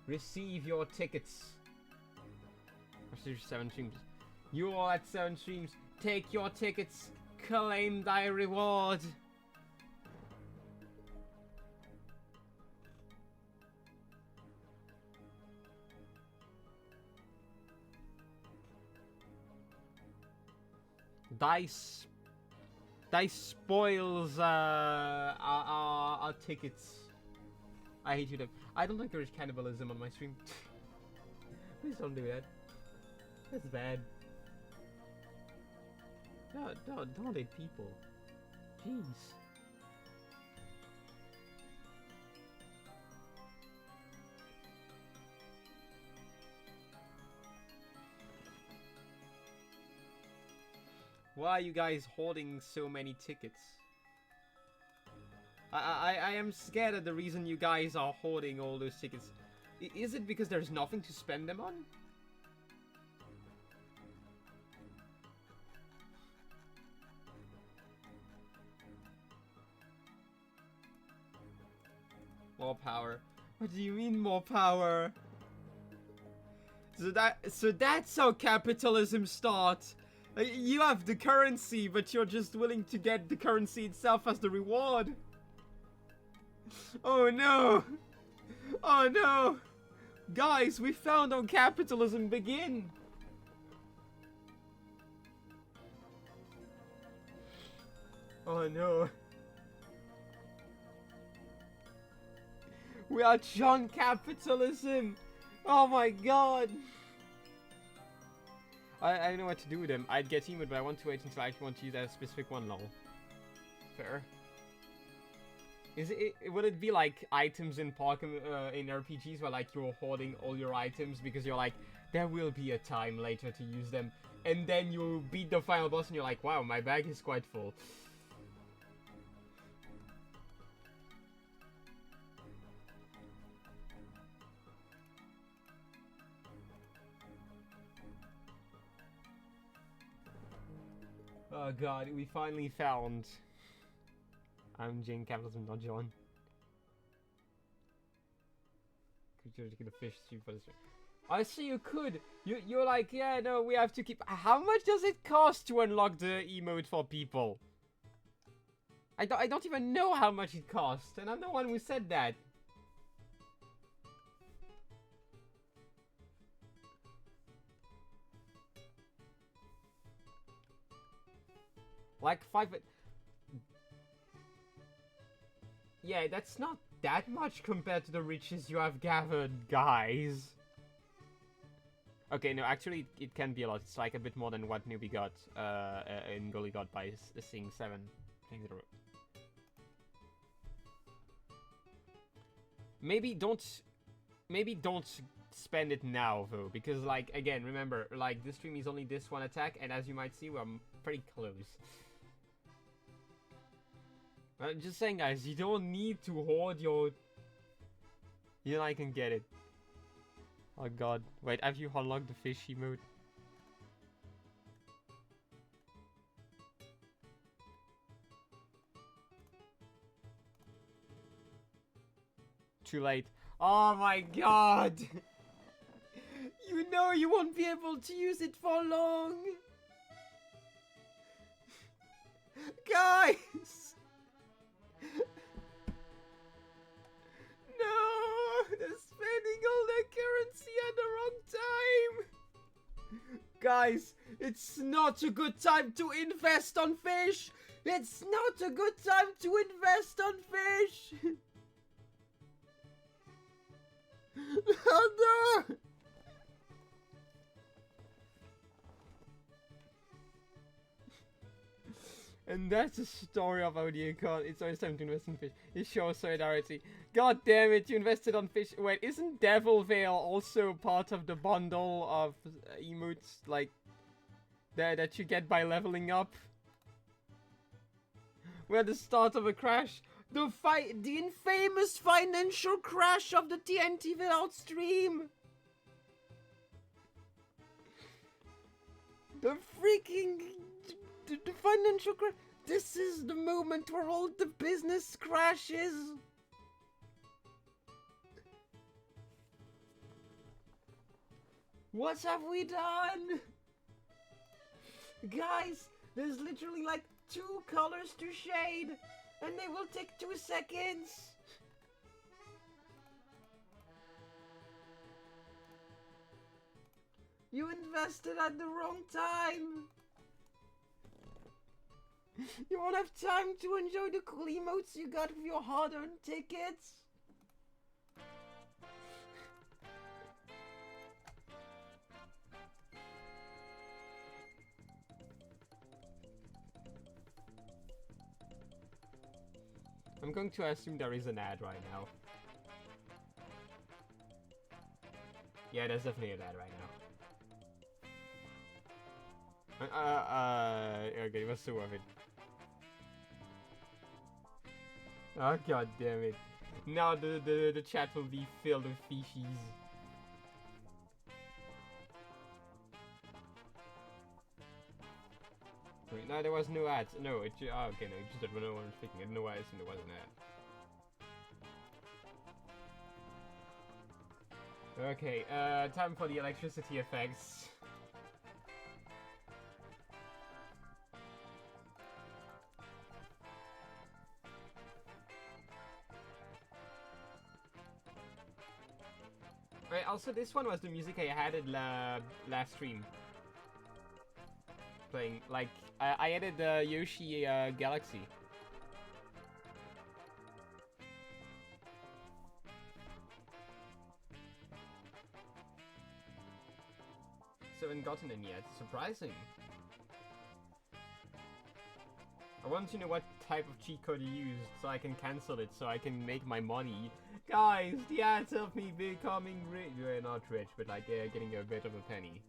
Receive your tickets. There's 7 streams. You all at 7 streams. Take your tickets. Claim thy reward. Dice spoils our tickets. I hate you, Dave. I don't think there is cannibalism on my stream. Please don't do that. That's bad. Don't hate people. Jeez. Why are you guys hoarding so many tickets? I am scared at the reason you guys are hoarding all those tickets. Is it because there's nothing to spend them on? More power. What do you mean more power? So that's how capitalism starts. You have the currency, but you're just willing to get the currency itself as the reward. Oh no! Oh no! Guys, we found how capitalism begins. Oh no. We are John Capitalism! Oh my god! I don't know what to do with them. I'd get emote, but I want to wait until I actually want to use that specific one, lol. Fair. Is it? Would it be like items in Pokemon, in RPGs where like you're hoarding all your items because you're like, there will be a time later to use them, and then you beat the final boss and you're like, wow, my bag is quite full. Oh god, we finally found... I'm Jane Capitalism, not John. Could you get a fish stream for this? I see you could! You're like, yeah, no, we have to keep... How much does it cost to unlock the emote for people? I don't even know how much it costs, and I'm the one who said that. Like 5... Yeah, that's not that much compared to the riches you have gathered, guys. Okay, no, actually, it can be a lot. It's like a bit more than what Newbie got, in Gully got by seeing 7 things in a row. Maybe don't spend it now, though, because, like, again, remember, like, this stream is only this one attack, and as you might see, we're pretty close. I'm just saying, guys, you don't need to hoard your... You know, I can get it. Oh god. Wait, have you unlocked the fish emote? Too late. Oh my god! You know you won't be able to use it for long! Guys! No! They're spending all their currency at the wrong time! Guys, it's not a good time to invest on fish! It's not a good time to invest on fish! Oh no! And that's the story of how the account. It's always time to invest in fish. It shows solidarity. God damn it, you invested on fish. Wait, isn't TNTvale also part of the bundle of emotes, like, that you get by leveling up? We're at the start of a crash. The infamous financial crash of the TNTvale stream. The freaking... The financial crash. This is the moment where all the business crashes. What have we done? Guys, there's literally like 2 colors to shade, and they will take 2 seconds. You invested at the wrong time. You won't have time to enjoy the cool emotes you got with your hard-earned tickets. I'm going to assume there is an ad right now. Yeah, there's definitely an ad right now. Okay, it was so worth it. Oh, god damn it. Now the chat will be filled with feces. Wait, no, there was no ads. No, it okay, no, it just that when no one was speaking. I don't know why I assumed there was an ad. Okay, time for the electricity effects. Right, also this one was the music I had at last stream. Playing, like, I added Yoshi Galaxy. So I haven't gotten any yet. Surprising. I want to know what type of cheat code you used so I can cancel it so I can make my money. Guys, the ads help me becoming rich. Well, not rich, but like getting a bit of a penny.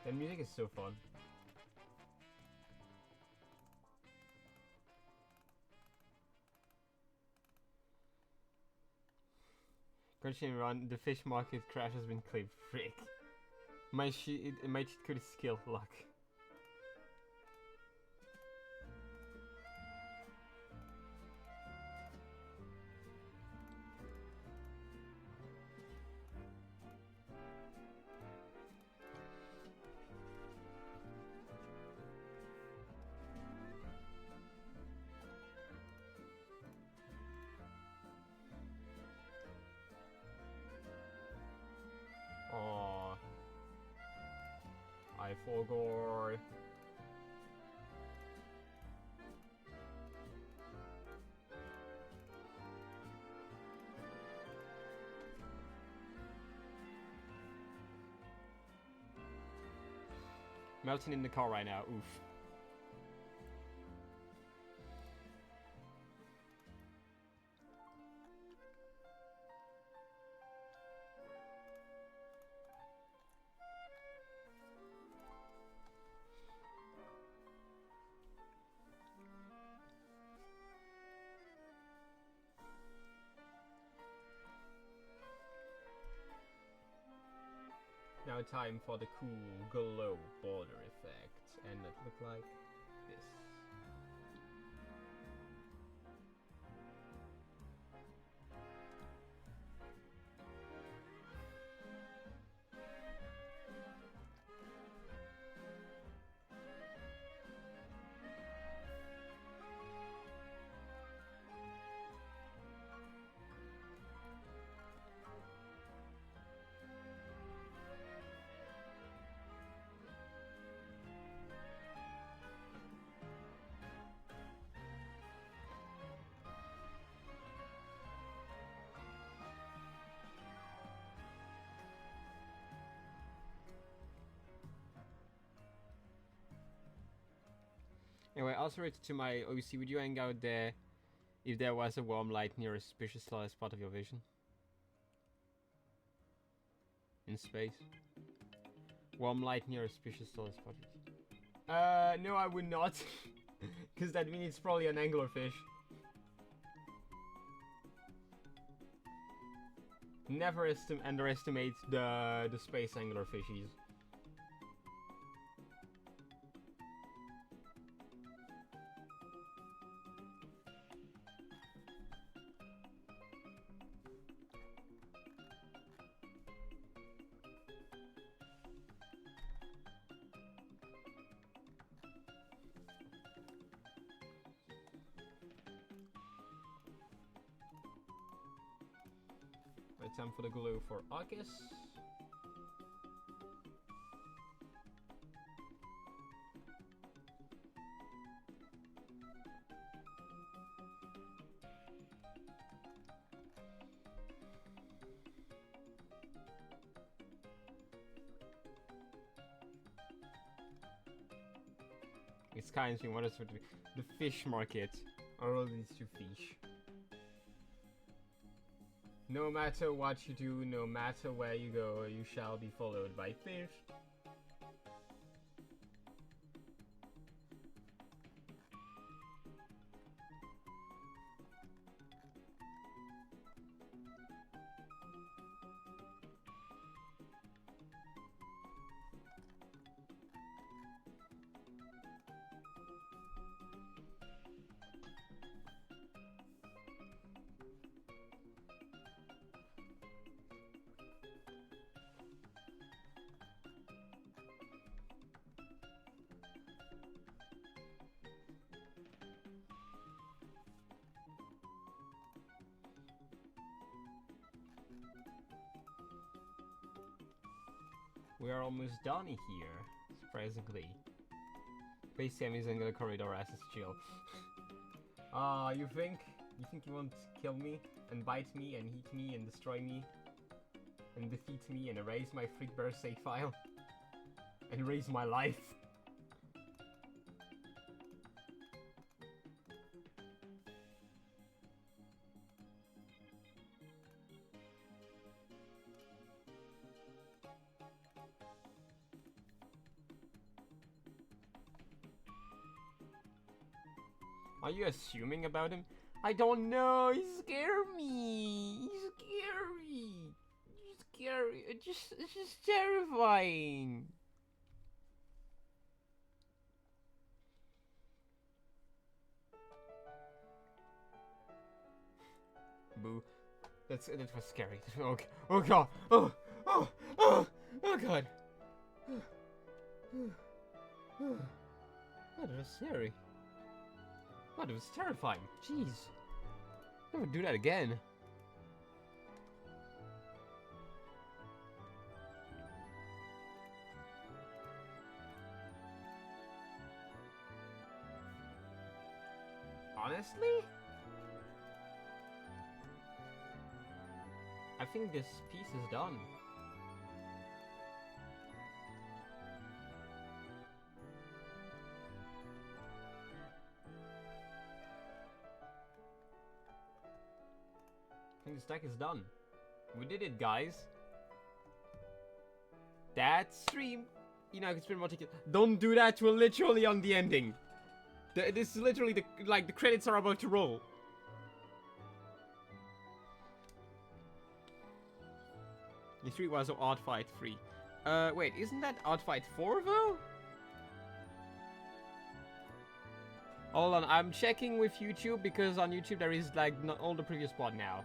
The music is so fun. Continue run. The fish market crash has been claimed. Frick. My cheat code is skill luck. Aww. I forgot. Melting in the car right now, oof. Now time for the cool glow border effect, and that look like this. Anyway, also related to my OC, would you hang out there if there was a warm light near a suspicious spot of your vision? In space? Warm light near a suspicious spot. No, I would not. Because that means it's probably an anglerfish. Never underestimate the space anglerfishies. time for the glow for August. It's kind of what is it? The fish market are all these two fish. No matter what you do, no matter where you go, you shall be followed by fish. We are almost done here, surprisingly. Base Sam isn't gonna corridor asses chill. You think you won't kill me and bite me and hit me and destroy me and defeat me and erase my freak bear save file and erase my life? Are you assuming about him? I don't know. He's scare me. He's scary. He's scary. It's just terrifying. Boo. That was scary. Oh, oh god. Oh god. That was scary. God, it was terrifying. Jeez. Never do that again. Honestly? I think this piece is done. I think this deck is done. We did it, guys. That stream. You know, I can spend more tickets. Don't do that. We're literally on the ending. This is literally the credits are about to roll. The 3 was ArtFight 3. Wait, isn't that ArtFight 4 though? Hold on, I'm checking with YouTube because on YouTube there is like not all the previous part now.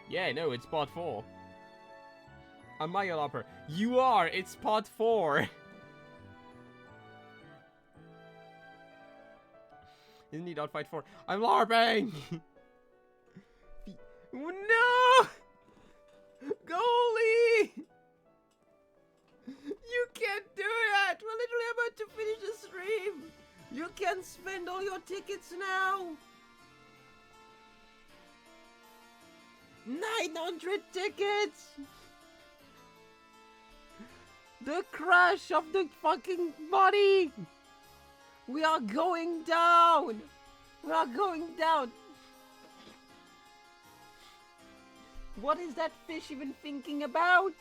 Yeah, no, it's part 4. I'm Mario Lopper. You are! It's part 4! Isn't it ArtFight 4? I'm LARPing! No! Goalie! You can't do that! We're literally about to finish the stream! You can't spend all your tickets now! 900 tickets! The crash of the fucking body! We are going down! We are going down! What is that fish even thinking about?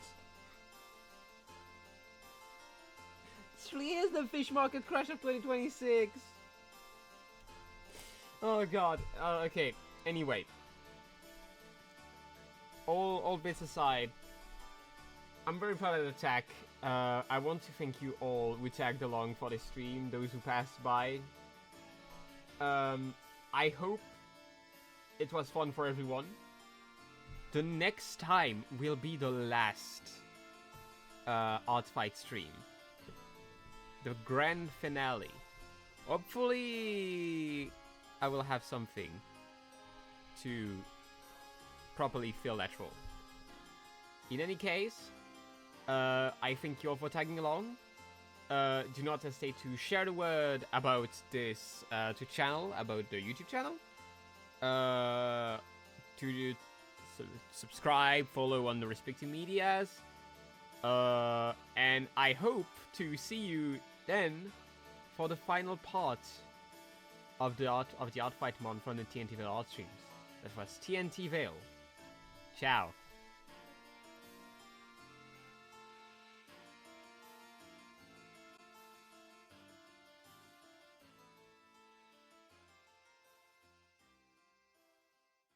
This really is the fish market crash of 2026. Oh god. Okay. Anyway. All bits aside, I'm very proud of the attack. I want to thank you all who tagged along for this stream, those who passed by. I hope it was fun for everyone. The next time will be the last ArtFight stream. The grand finale. Hopefully, I will have something to properly fill that role. In any case, I thank you all for tagging along. Do not hesitate to share the word about this to channel, about the YouTube channel. To subscribe, follow on the respective medias. And I hope to see you then for the final part of the ArtFight month from the TNTvale art streams. That was TNTvale. Ciao.